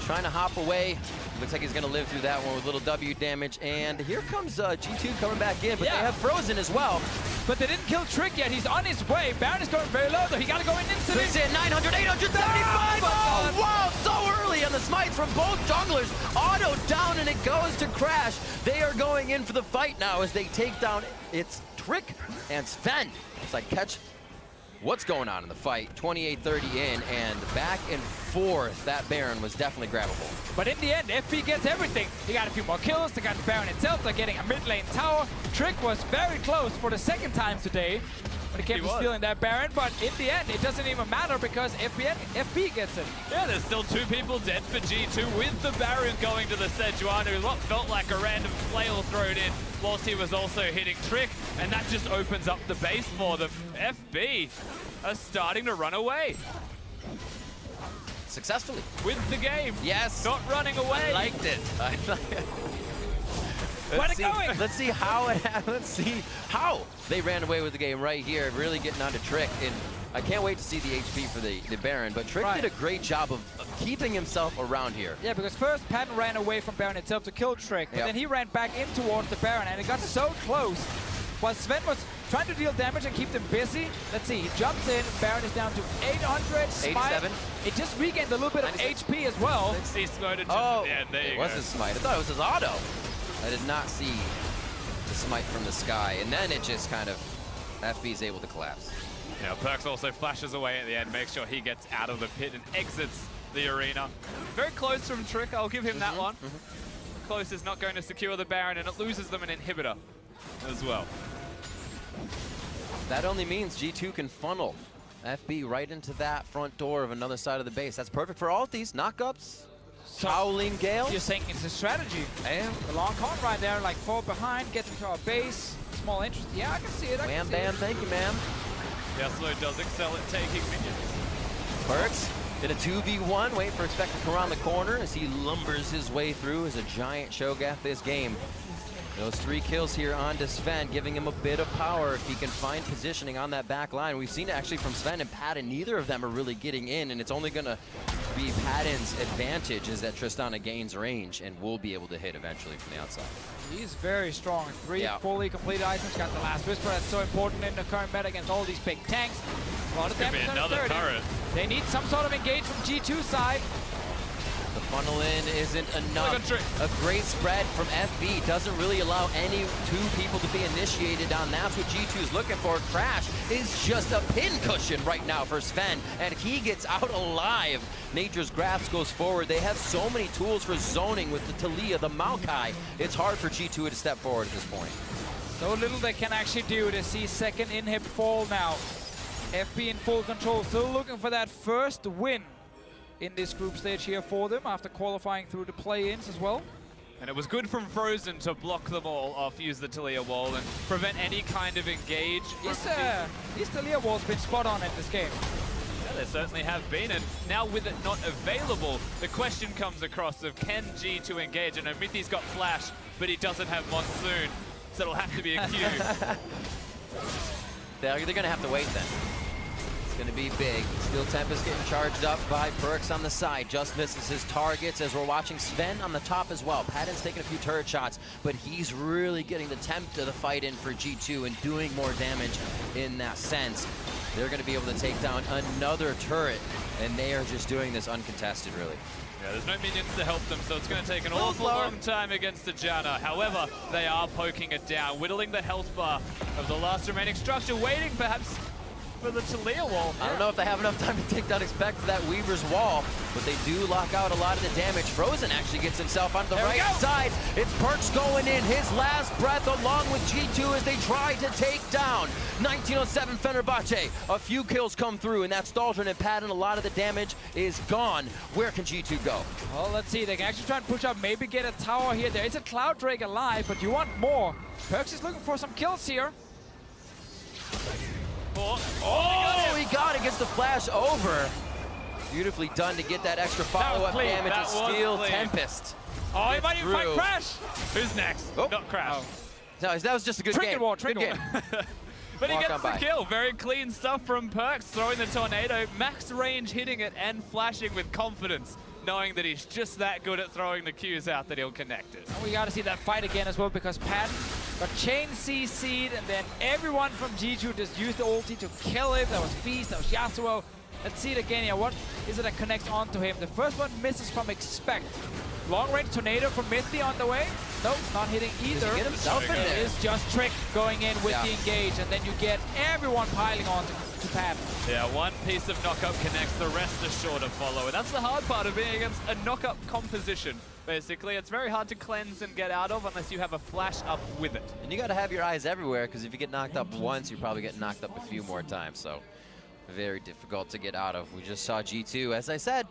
Trying to hop away. Looks like he's going to live through that one with little W damage. And here comes G2 coming back in, but they have Frozen as well. But they didn't kill Trick yet. He's on his way. Baron is going very low, though. He got to go in instantly. He's in 900, 875. Oh, wow, so early on the smites from both junglers. Auto down, and it goes to Crash. They are going in for the fight now as they take down it's Trick and Zven. It's like catch. What's going on in the fight? 28-30 in, and back and forth. That Baron was definitely grabbable. But in the end, FB gets everything. He got a few more kills. They got the Baron itself. They're getting a mid lane tower. Trick was very close for the second time today when it came to stealing that Baron. But in the end, it doesn't even matter because FB gets it. Yeah, there's still 2 people dead for G2 with the Baron going to the Sejuani. What felt like a random flail thrown in whilst he was also hitting Trick, and that just opens up the base for them. FB are starting to run away. Successfully. With the game. Yes. Not running away. I liked it. Let's see how they ran away with the game right here, really getting onto Trick. And I can't wait to see the HP for the Baron, but Trick did a great job of keeping himself around here. Yeah, because first Padden ran away from Baron itself to kill Trick, but then he ran back in towards the Baron, and it got so close. While Zven was trying to deal damage and keep them busy. Let's see, he jumps in, Baron is down to 800. 87. It just regained a little bit of HP as well. He smoted just Oh, at the end. There you it go. was his smite. I thought it was his auto. I did not see the smite from the sky, and then it just kind of, FB is able to collapse. Yeah, Perkz also flashes away at the end, makes sure he gets out of the pit and exits the arena. Very close from Trick, I'll give him that one. Close is not going to secure the Baron, and it loses them an inhibitor as well. That only means G2 can funnel FB right into that front door of another side of the base. That's perfect for all these knockups. So Howling Gale. you're saying it's a strategy. Yeah. The long con right there, like fall behind, get into our base, small interest. Yeah, I can see it. Wham bam, thank you, ma'am. Yasuo does excel at taking minions. Perkz did a 2v1, wait for Expect to come around the corner as he lumbers his way through as a giant Cho'Gath this game. Those 3 kills here on to Zven, giving him a bit of power if he can find positioning on that back line. We've seen it actually from Zven and Padden. Neither of them are really getting in, and it's only going to be Padden's advantage is that Tristana gains range and will be able to hit eventually from the outside. He's very strong. 3 fully completed items. Got the last Whisper. That's so important in the current meta against all these big tanks. A lot of damage on another 30. turret. They need some sort of engage from G2 side. The funnel in isn't enough. A great spread from FB doesn't really allow any 2 people to be initiated on. That's what G2 is looking for. Crash is just a pin cushion right now for Zven, and he gets out alive. Nature's Grasp goes forward. They have so many tools for zoning with the Taliyah, the Maokai. It's hard for G2 to step forward at this point. So little they can actually do to see second inhib fall now. FB in full control, still looking for that first win in this group stage here for them after qualifying through the play-ins as well. And it was good from Frozen to block them all off, use the Taliyah wall, and prevent any kind of engage. This Taliyah wall's been spot on in this game. Yeah, there certainly have been, and now with it not available, the question comes across of can G2 engage? I know Mithy's got Flash, but he doesn't have Monsoon, so it'll have to be a Q. They're going to have to wait then. Gonna be big. Steel Tempest getting charged up by Perkz on the side. Just misses his targets as we're watching Zven on the top as well. Padden's taking a few turret shots, but he's really getting the temp of the fight in for G2 and doing more damage in that sense. They're gonna be able to take down another turret, and they are just doing this uncontested, really. Yeah, there's no minions to help them, so it's going to take an awful long time against the Janna. However, they are poking it down, whittling the health bar of the last remaining structure, waiting perhaps for the Taliyah wall. I don't know if they have enough time to take down Expect for that Weaver's wall, but they do lock out a lot of the damage. Frozen actually gets himself onto the right side. It's Perkz going in, his last breath along with G2 as they try to take down 1907 Fenerbahçe. A few kills come through, and that's Thaldrin and Padden. A lot of the damage is gone. Where can G2 go? Well, let's see. They can actually try and push up, maybe get a tower here. There is a Cloud Drake alive, but you want more. Perkz is looking for some kills here. Oh, he got it, gets the flash over. Beautifully done to get that extra follow-up damage to Steel Tempest. Oh, he might even fight Crash. Who's next? Oh. Not Crash. No, that was just a good game. Good game. But he gets the kill. Very clean stuff from Perkz, throwing the tornado, max range hitting it and flashing with confidence, knowing that he's just that good at throwing the Qs out that he'll connect it. And we got to see that fight again as well, because Padden got chain CC'd, and then everyone from G2 just used the ulti to kill it. That was Feast, that was Yasuo. Let's see it again here. What is it that connects onto him? The first one misses from Expect. Long range tornado from mithy on the way. Nope, not hitting either. Does he get himself in there? It is just Trick going in with the engage, and then you get everyone piling on to Padden. Yeah, one piece of knockup connects, the rest are sure to follow. And that's the hard part of being against a knockup composition, basically. It's very hard to cleanse and get out of unless you have a flash up with it. And you got to have your eyes everywhere, because if you get knocked up once, you probably get knocked up a few more times. So very difficult to get out of. We just saw G2, as I said,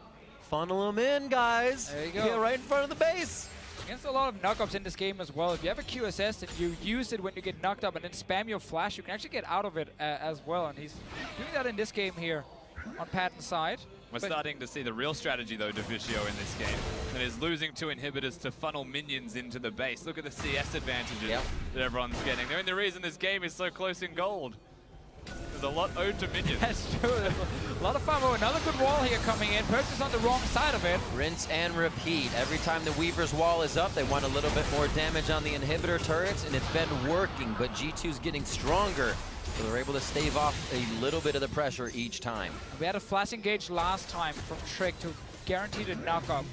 funnel them in, guys. There you go. Get right in front of the base. Against a lot of knockups in this game as well. If you have a QSS and you use it when you get knocked up and then spam your flash, you can actually get out of it as well. And he's doing that in this game here on Padden's side. We're starting to see the real strategy, though, Divicio in this game. That is losing 2 inhibitors to funnel minions into the base. Look at the CS advantages that everyone's getting. The only reason this game is so close in gold. There's a lot owed to minions. That's true. There's a lot of fun. Another good wall here coming in. Perkz is on the wrong side of it. Rinse and repeat. Every time the Weaver's wall is up, they want a little bit more damage on the inhibitor turrets, and it's been working, but G2's getting stronger, so they're able to stave off a little bit of the pressure each time. We had a flash engage last time from Trick to guarantee the knockup.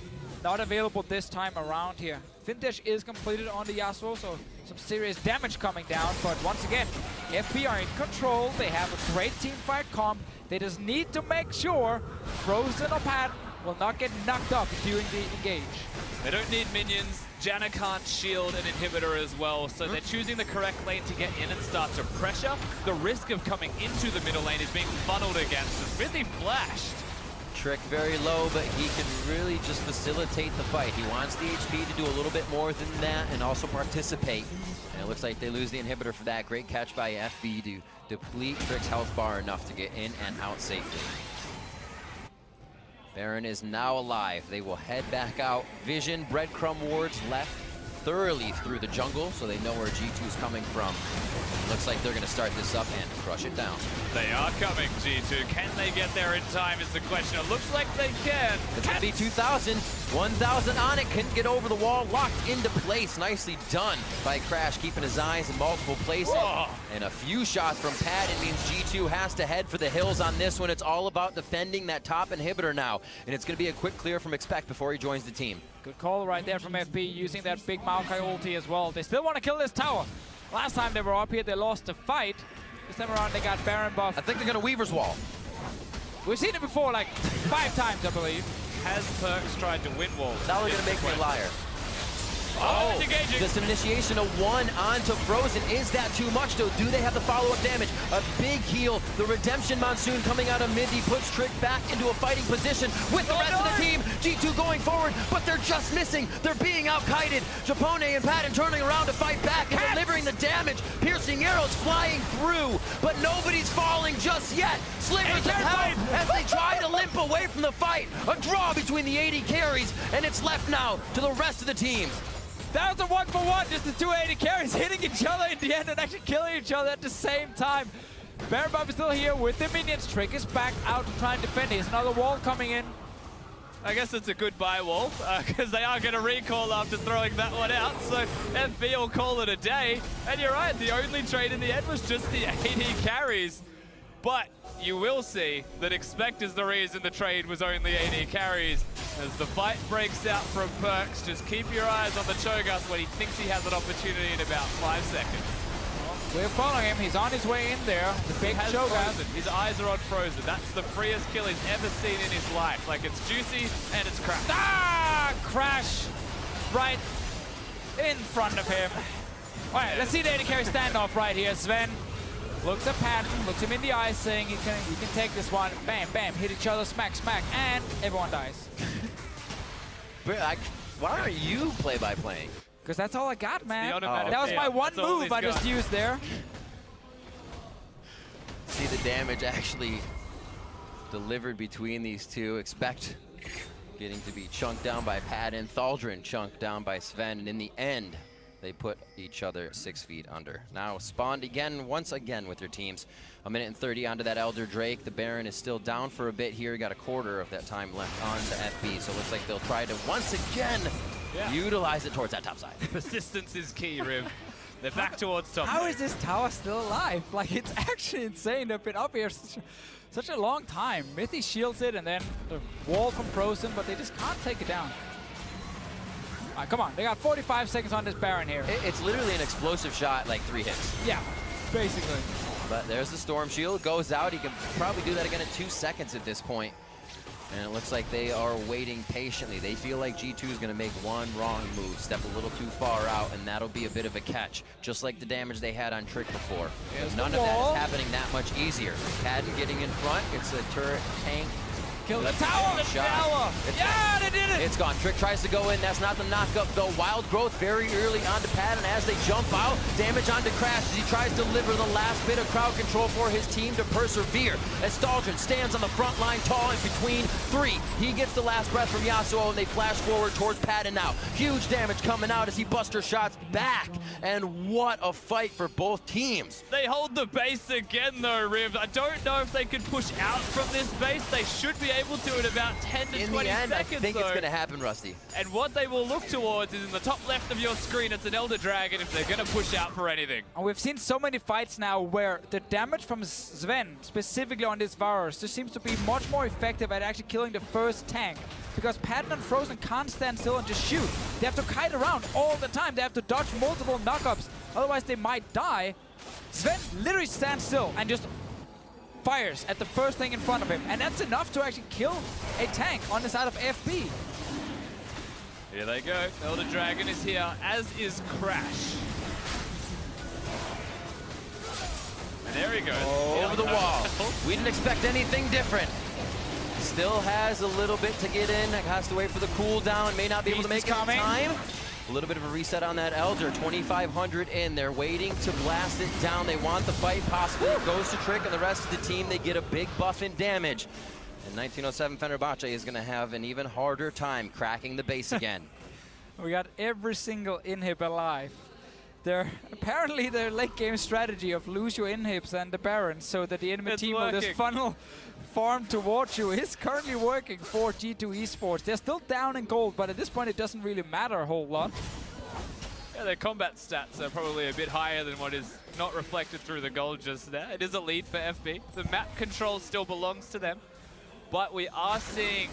Not available this time around here. Findash is completed on the Yasuo, so some serious damage coming down. But once again, FP are in control. They have a great team fight comp. They just need to make sure Frozen or Padden will not get knocked up during the engage. They don't need minions. Janna can't shield an inhibitor as well, so they're choosing the correct lane to get in and start to pressure. The risk of coming into the middle lane is being funneled against. It's really flashed. Trick very low, but he can really just facilitate the fight. He wants the HP to do a little bit more than that and also participate. And it looks like they lose the inhibitor for that. Great catch by FB to deplete Trick's health bar enough to get in and out safely. Baron is now alive. They will head back out. Vision, breadcrumb wards left thoroughly through the jungle, so they know where G2 is coming from. Looks like they're going to start this up and crush it down. They are coming, G2. Can they get there in time is the question. It looks like they can. It's going to be 2,000. 1,000 on it. Couldn't get over the wall. Locked into place. Nicely done by Crash, keeping his eyes in multiple places. Whoa. And a few shots from Padden means G2 has to head for the hills on this one. It's all about defending that top inhibitor now. And it's going to be a quick clear from Expect before he joins the team. Good call right there from FP, using that big Maokai ulti as well. They still want to kill this tower. Last time they were up here, they lost the fight. This time around, they got Baron buff. I think they're going to Weaver's Wall. We've seen it before, like 5 times, I believe. Has Perkz tried to win walls? Now they're going to make me a liar. Oh, it's engaging. Just an initiation of 1 onto Frozen. Is that too much, though? Do they have the follow-up damage? A big heal. The Redemption Monsoon coming out of mithy puts Trick back into a fighting position with the rest of the team. G2 going forward, but they're just missing. They're being out-kited. Japone and Padden turning around to fight back and delivering the damage. Piercing arrows flying through, but nobody's falling just yet. Slivers of health as they try to limp away from the fight. A draw between the 80 carries, and it's left now to the rest of the team. That was a 1-for-1, just the 280 carries hitting each other in the end and actually killing each other at the same time. Baron buff is still here with the minions. Trick is back out to try and defend. Here's another wall coming in. I guess it's a goodbye wall, because they are going to recall after throwing that one out, so FB will call it a day. And you're right, the only trade in the end was just the AD carries. But you will see that Expect is the reason the trade was only AD carries. As the fight breaks out from Perkz, just keep your eyes on the Cho'Gath when he thinks he has an opportunity in about 5 seconds. We're following him. He's on his way in there. The big Cho'Gath. His eyes are on frozen. That's the freest kill he's ever seen in his life. Like, it's juicy and it's crash. Ah! Crash right in front of him. All right, let's see the AD carry standoff right here. Zven looks at Padden, looks him in the eyes, saying you can take this one. Bam, bam, hit each other, smack, smack, and everyone dies. Why aren't you play-by-playing? Because that's all I got, man. That was my one move I just used there. See the damage actually delivered between these two. Expect getting to be chunked down by Padden. Thaldrin chunked down by Zven. And in the end, they put each other 6 feet under. Now spawned again, once again with their teams. 1 minute and 30 onto that Elder Drake. The Baron is still down for a bit here. Got a quarter of that time left on the FB. So it looks like they'll try to once again utilize it towards that top side. Persistence is key, Riv. They're back towards top. How is this tower still alive? Like, it's actually insane. They've been up here such a long time. Mithy shields it, and then the wall from Frozen, but they just can't take it down. All right, come on. They got 45 seconds on this Baron here. It's literally an explosive shot, like 3 hits. Yeah, basically. But there's the Storm Shield. Goes out. He can probably do that again in 2 seconds at this point. And it looks like they are waiting patiently. They feel like G2 is going to make one wrong move, step a little too far out, and that'll be a bit of a catch, just like the damage they had on Trick before. None of that is happening that much easier. Padden getting in front. It's a turret tank. Kill the tower! The tower! Yeah, they did it! It's gone. Trick tries to go in. That's not the knockup, though. Wild Growth very early onto Padden as they jump out. Damage onto Crash as he tries to deliver the last bit of crowd control for his team to persevere. As Thaldrin stands on the front line, tall in between 3. He gets the last breath from Yasuo, and they flash forward towards Padden now. Huge damage coming out as he buster shots back. And what a fight for both teams. They hold the base again, though, Riv. I don't know if they can push out from this base. They should be able to in about 10 to 20 seconds. In the end, I think it's going to happen, Rusty. And what they will look towards is in the top left of your screen, it's an Elder Dragon if they're going to push out for anything. And we've seen so many fights now where the damage from Zven, specifically on this Varus, just seems to be much more effective at actually killing the first tank. Because Padden and Frozen can't stand still and just shoot. They have to kite around all the time. They have to dodge multiple knockups. Otherwise, they might die. Zven literally stands still and just fires at the first thing in front of him. And that's enough to actually kill a tank on the side of FB. Here they go. Elder Dragon is here, as is Crash. And there he goes. Over the wall. We didn't expect anything different. Still has a little bit to get in. Has to wait for the cooldown. May not be able to make it in time. A little bit of a reset on that Elder. 2,500 in. They're waiting to blast it down. They want the fight. Possibly it goes to Trick, and the rest of the team, they get a big buff in damage. And 1907 Fenerbahçe is going to have an even harder time cracking the base again. We got every single inhib alive. Apparently their late game strategy of lose your inhibs and the Barons so that the enemy team will just funnel farm towards you is currently working for G2 Esports. They're still down in gold, but at this point it doesn't really matter a whole lot. Yeah, their combat stats are probably a bit higher than what is not reflected through the gold just there. It is a lead for FB. The map control still belongs to them, but we are seeing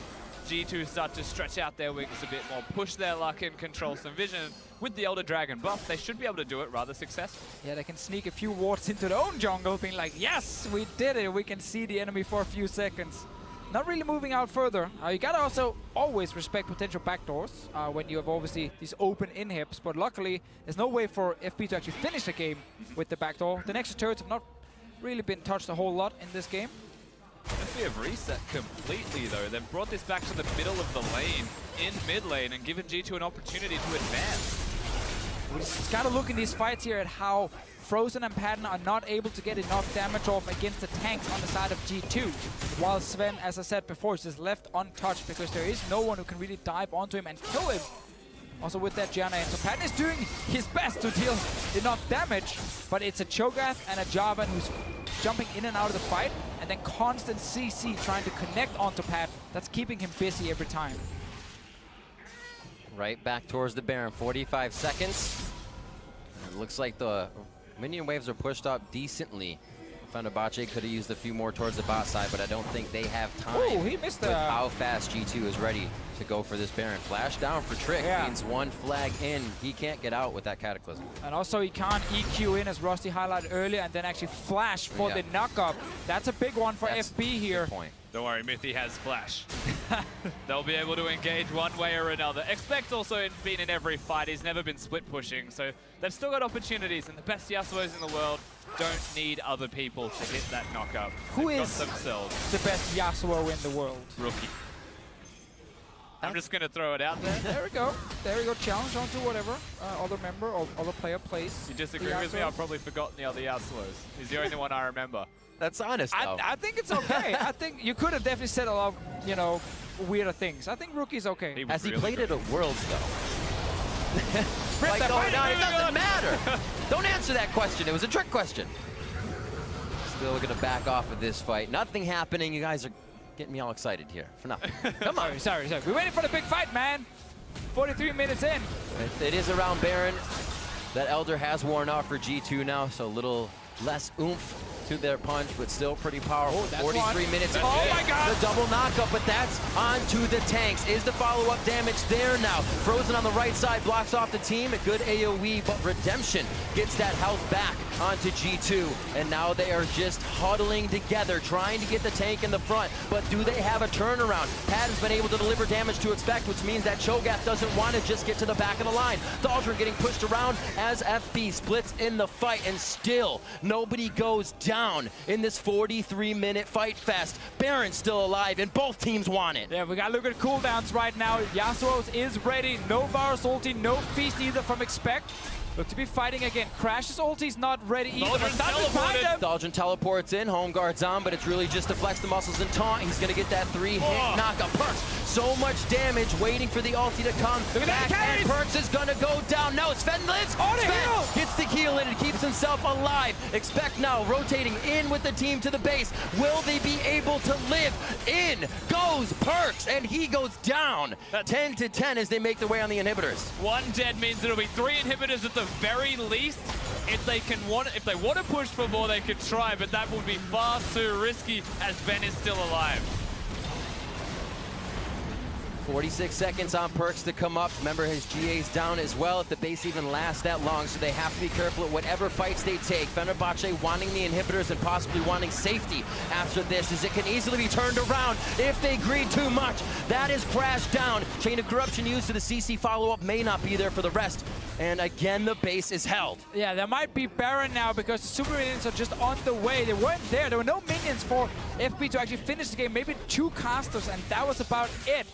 G2 start to stretch out their wings a bit more, push their luck and control some vision. With the Elder Dragon buff, they should be able to do it rather successfully. Yeah, they can sneak a few wards into their own jungle, being like, yes, we did it. We can see the enemy for a few seconds. Not really moving out further. You gotta also always respect potential backdoors when you have obviously these open inhibs, but luckily there's no way for FB to actually finish the game with the backdoor. The Nexus turrets have not really been touched a whole lot in this game. FB have reset completely though. They've brought this back to the middle of the lane, in mid lane, and given G2 an opportunity to advance. We just gotta look in these fights here at how Frozen and Padden are not able to get enough damage off against the tanks on the side of G2. While Zven, as I said before, is just left untouched because there is no one who can really dive onto him and kill him. Also with that Janna in. So Padden is doing his best to deal enough damage, but it's a Cho'Gath and a Jarvan who's jumping in and out of the fight, and then constant CC trying to connect onto Padden. That's keeping him busy every time. Right back towards the Baron, 45 seconds. And it looks like the minion waves are pushed up decently. Fenerbahçe could have used a few more towards the bot side, but I don't think they have time. Oh, he missed with how fast G2 is ready to go for this Baron. Flash down for Trick means one flag in. He can't get out with that Cataclysm. And also he can't EQ in, as Rusty highlighted earlier, and then actually flash for the knock-up. That's a big one for FB here. Point. Don't worry, Mithy has flash. They'll be able to engage one way or another. Expect also been in every fight. He's never been split pushing, so they've still got opportunities, and the best Yasuos in the world don't need other people to hit that knockup. Who They've is got themselves. the best Yasuo in the world? Rookie. I'm just going to throw it out there. There we go. There we go. Challenge onto whatever other member or other player plays. You disagree with me? I've probably forgotten the other Yasuos. He's the only one I remember. That's honest, though. I think it's okay. I think you could have definitely said a lot of, you know, weirder things. I think Rookie's okay. Has he played it at Worlds, though? Like, it doesn't matter. Don't answer that question. It was a trick question. Still going to back off of this fight. Nothing happening. You guys are getting me all excited here for nothing. Come on. Sorry. We're waiting for the big fight, man. 43 minutes in. It is around Baron. That Elder has worn off for G2 now, so a little less oomph to their punch, but still pretty powerful. 43 minutes. Oh my God! The double knockup, but that's onto the tanks. Is the follow-up damage there now? Frozen on the right side blocks off the team. A good AoE, but Redemption gets that health back onto G2, and now they are just huddling together, trying to get the tank in the front. But do they have a turnaround? Padden's been able to deliver damage to expect, which means that Cho'Gath doesn't want to just get to the back of the line. Thaldrin getting pushed around as FB splits in the fight, and still nobody goes down in this 43-minute fight fest. Baron's still alive, and both teams want it. Yeah, we gotta look at cooldowns right now. Yasuo is ready. No Varus ulti, no Feast either from Expect. Look to be fighting again. Crash's ulti's not ready either. Thaldrin teleports in, home guard's on, but it's really just to flex the muscles and taunt. He's gonna get that 3-hit knockup. Perkz, so much damage, waiting for the ulti to come back, and Perkz is gonna go down. No, Zven lives. Zven gets the heal in and keeps himself alive. Expect now rotating in with the team to the base. Will they be able to live? In goes Perkz, and he goes down. 10-10 as they make their way on the inhibitors. One dead means it'll be 3 inhibitors at the very least. If they want to push for more, they could try, but that would be far too risky as Zven is still alive. 46 seconds on Perkz to come up. Remember, his GA's down as well if the base even lasts that long, so they have to be careful at whatever fights they take. Fenerbahçe wanting the inhibitors and possibly wanting safety after this, as it can easily be turned around if they greed too much. That is crashed down. Chain of Corruption used to the CC follow-up may not be there for the rest. And again, the base is held. Yeah, there might be Baron now because the super minions are just on the way. They weren't there. There were no minions for FB to actually finish the game. Maybe 2 casters, and that was about it.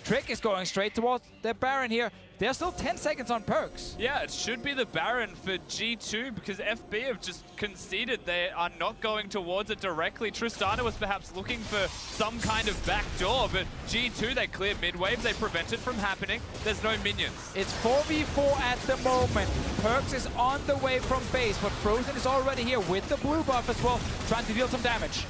Trick is going straight towards the Baron here. There's still 10 seconds on Perkz. Yeah, it should be the Baron for G2 because FB have just conceded they are not going towards it directly. Tristana was perhaps looking for some kind of backdoor, but G2, they cleared mid-wave. They prevent it from happening. There's no minions. It's 4v4 at the moment. Perkz is on the way from base, but Frozen is already here with the blue buff as well, trying to deal some damage.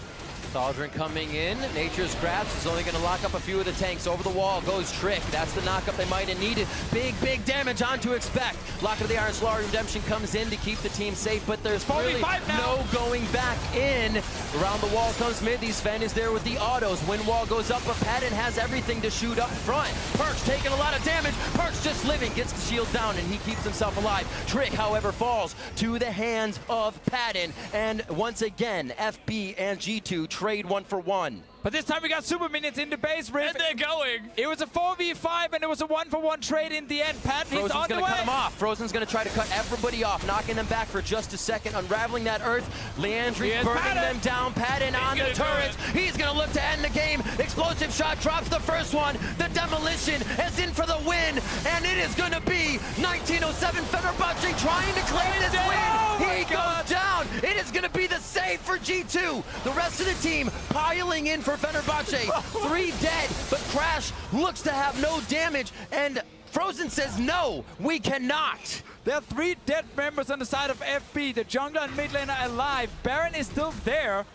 Thaldrin coming in. Nature's Grasp is only going to lock up a few of the tanks. Over the wall goes Trick. That's the knockup they might have needed. Big damage on to Expect. Lock of the Iron Slaugher Redemption comes in to keep the team safe, but there's really no going back in. Around the wall comes mithy. Zven is there with the autos. Wind wall goes up, but Padden has everything to shoot up front. Perkz taking a lot of damage. Perkz just living, gets the shield down, and he keeps himself alive. Trick, however, falls to the hands of Padden. And once again, FB and G2 trade 1-for-1. But this time we got super minions in the base, Riff. And they're going. It was a 4v5 and it was a 1-for-1 trade in the end. Padden, he's on the way. Frozen's gonna cut him off. Frozen's gonna try to cut everybody off, knocking them back for just a second, unraveling that earth. Leandri burning them down. Padden on the turrets. He's gonna look to end the game. Explosive shot drops the first one. The demolition is in for the win, and it is gonna be 1907 Fenerbahçe trying to claim this win. He goes down. It is gonna be the save for G2. The rest of the team piling in for Fenerbahçe. 3 dead, but Crash looks to have no damage, and Frozen says, no, we cannot. There are 3 dead members on the side of FB. The jungler and mid laner alive. Baron is still there.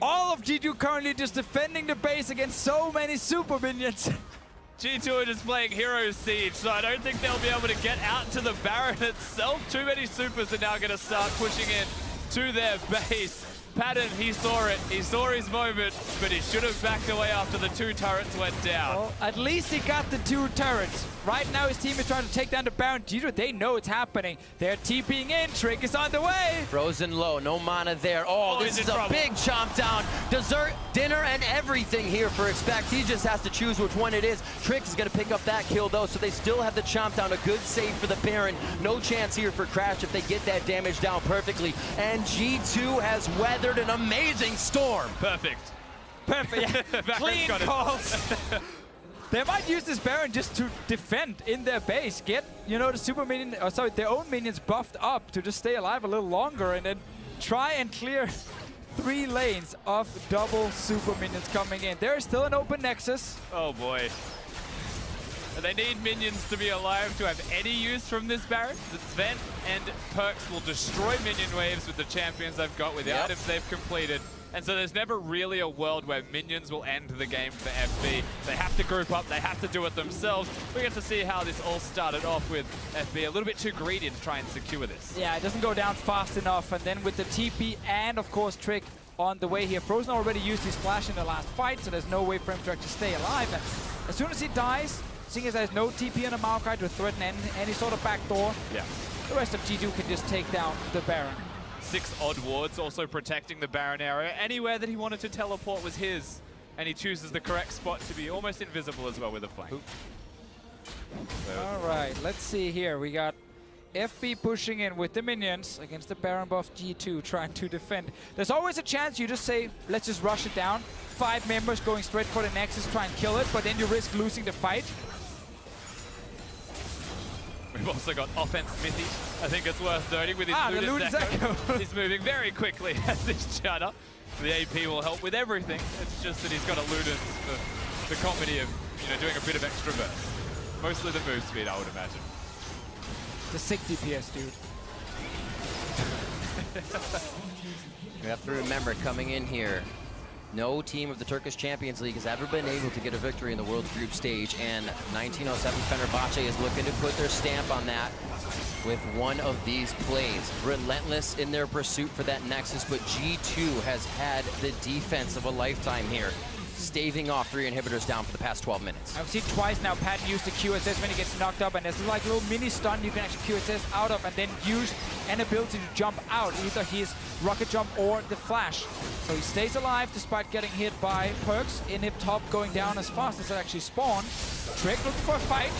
All of G2 currently just defending the base against so many super minions. G2 are just playing Hero Siege, so I don't think they'll be able to get out to the Baron itself. Too many supers are now going to start pushing in to their base. Padden, he saw it. He saw his moment, but he should have backed away after the 2 turrets went down. Well, at least he got the 2 turrets. Right now his team is trying to take down the Baron. G2, they know it's happening. They're TPing in. Trick is on the way. Frozen low, no mana there. Oh, this is a big chomp down. Dessert, dinner, and everything here for Expect. He just has to choose which one it is. Trick is going to pick up that kill, though, so they still have the chomp down. A good save for the Baron. No chance here for Crash if they get that damage down perfectly. And G2 has weathered an amazing storm. Perfect. Perfect, yeah. Clean calls. They might use this Baron just to defend in their base. Get, you know, the super minion, or sorry, their own minions buffed up to just stay alive a little longer and then try and clear 3 lanes of double super minions coming in. There is still an open Nexus. Oh boy. They need minions to be alive to have any use from this Baron. The Zven and Perkz will destroy minion waves with the champions they've got, with the items they've completed. And so there's never really a world where minions will end the game for FB. They have to group up, they have to do it themselves. We get to see how this all started off with FB a little bit too greedy to try and secure this. Yeah, it doesn't go down fast enough. And then with the TP and, of course, Trick on the way here. Frozen already used his flash in the last fight, so there's no way for him to actually stay alive. And as soon as he dies, seeing as there's no TP on a Maokai to threaten any sort of backdoor, the rest of G2 can just take down the Baron. 6 odd wards also protecting the Baron area. Anywhere that he wanted to teleport was his, and he chooses the correct spot to be almost invisible as well with a flank. All right, let's see here. We got FB pushing in with the minions against the Baron buff G2 trying to defend. There's always a chance you just say, let's just rush it down. 5 members going straight for the Nexus, try and kill it, but then you risk losing the fight. We've also got offense mithy. I think it's worth noting with his Luden's Echo. He's moving very quickly as this Janna. The AP will help with everything. It's just that he's got a Luden's for the comedy of, you know, doing a bit of extra burst. Mostly the move speed, I would imagine. The 60 DPS, dude. We have to remember, coming in here, no team of the Turkish Champions League has ever been able to get a victory in the World Group stage, and 1907 Fenerbahçe is looking to put their stamp on that with one of these plays. Relentless in their pursuit for that Nexus, but G2 has had the defense of a lifetime here, staving off 3 inhibitors down for the past 12 minutes. I've seen twice now Padden use the QSS when he gets knocked up, and there's like a little mini stun you can actually QSS out of and then use an ability to jump out, either his rocket jump or the flash. So he stays alive despite getting hit by Perkz. Inhib top going down as fast as it actually spawned. Trick looking for a fight.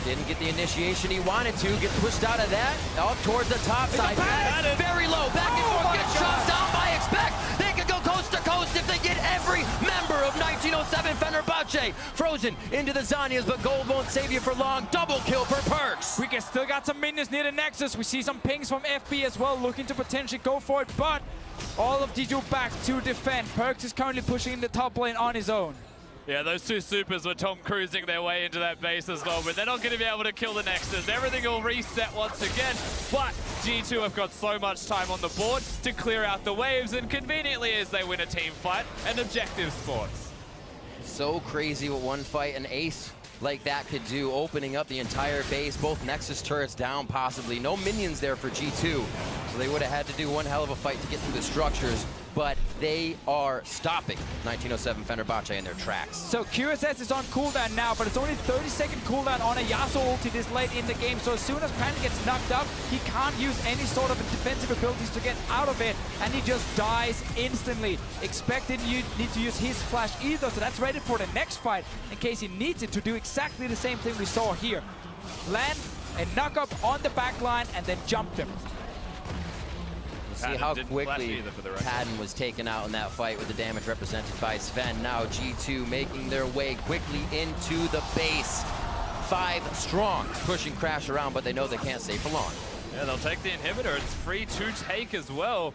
Didn't get the initiation he wanted to. Gets pushed out of that. Up towards the top side. Very low. Back and forth. Gets shot down by Expect. They could go coast to coast if they get every member of 1907 Fenerbahçe. Frozen into the Zanyas, but gold won't save you for long. Double kill for Perkz. We can still got some minions near the Nexus. We see some pings from FB as well, looking to potentially go for it, but all of G2 back to defend. Perkz is currently pushing in the top lane on his own. Yeah, those 2 supers were Tom cruising their way into that base as well, but they're not going to be able to kill the Nexus. Everything will reset once again, but G2 have got so much time on the board to clear out the waves, and conveniently as they win a team fight, an objective sports. So crazy what one fight, an ace like that could do, opening up the entire base, both Nexus turrets down possibly. No minions there for G2, so they would have had to do one hell of a fight to get through the structures, but they are stopping 1907 Fenerbahçe in their tracks. So QSS is on cooldown now, but it's only 30-second cooldown on a Yasuo ulti this late in the game, so as soon as Padden gets knocked up, he can't use any sort of defensive abilities to get out of it, and he just dies instantly. Expect didn't need to use his flash either, so that's ready for the next fight in case he needs it to do exactly the same thing we saw here. Land a knock up on the back line and then jump them. See how quickly Padden was taken out in that fight with the damage represented by Zven. Now G2 making their way quickly into the base. 5 strong, pushing Crash around, but they know they can't stay for long. Yeah, they'll take the inhibitor. It's free to take as well.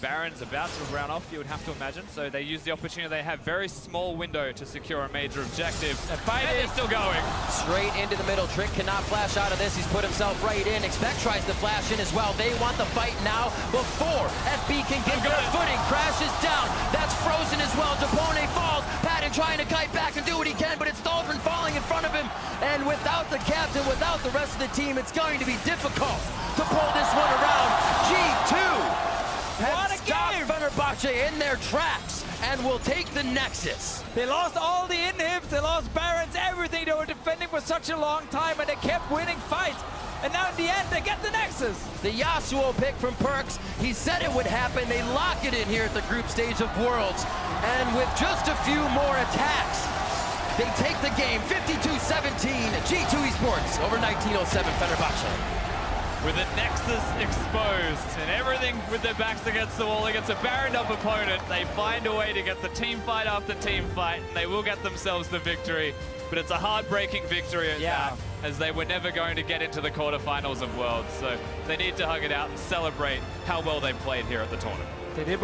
Baron's about to round off, you would have to imagine. So they use the opportunity. They have very small window to secure a major objective. And they're still going. Straight into the middle. Trick cannot flash out of this. He's put himself right in. Expect tries to flash in as well. They want the fight now before FB can get their footing. Crashes down. That's frozen as well. Japone falls. Padden trying to kite back and do what he can, but it's Thaldrin falling in front of him. And without the captain, without the rest of the team, it's going to be difficult to pull this one around. G2 has stopped Fenerbahçe in their tracks and will take the Nexus. They lost all the inhibs, they lost Barons, everything. They were defending for such a long time and they kept winning fights. And now in the end, they get the Nexus. The Yasuo pick from Perkz, he said it would happen. They lock it in here at the group stage of Worlds. And with just a few more attacks, they take the game 52-17. G2 Esports over 1907 Fenerbahçe. With the Nexus exposed and everything with their backs against the wall against a Baroned up opponent, they find a way to get the team fight after team fight, and they will get themselves the victory. But it's a heartbreaking victory at that, as they were never going to get into the quarterfinals of Worlds. So they need to hug it out and celebrate how well they played here at the tournament. They did.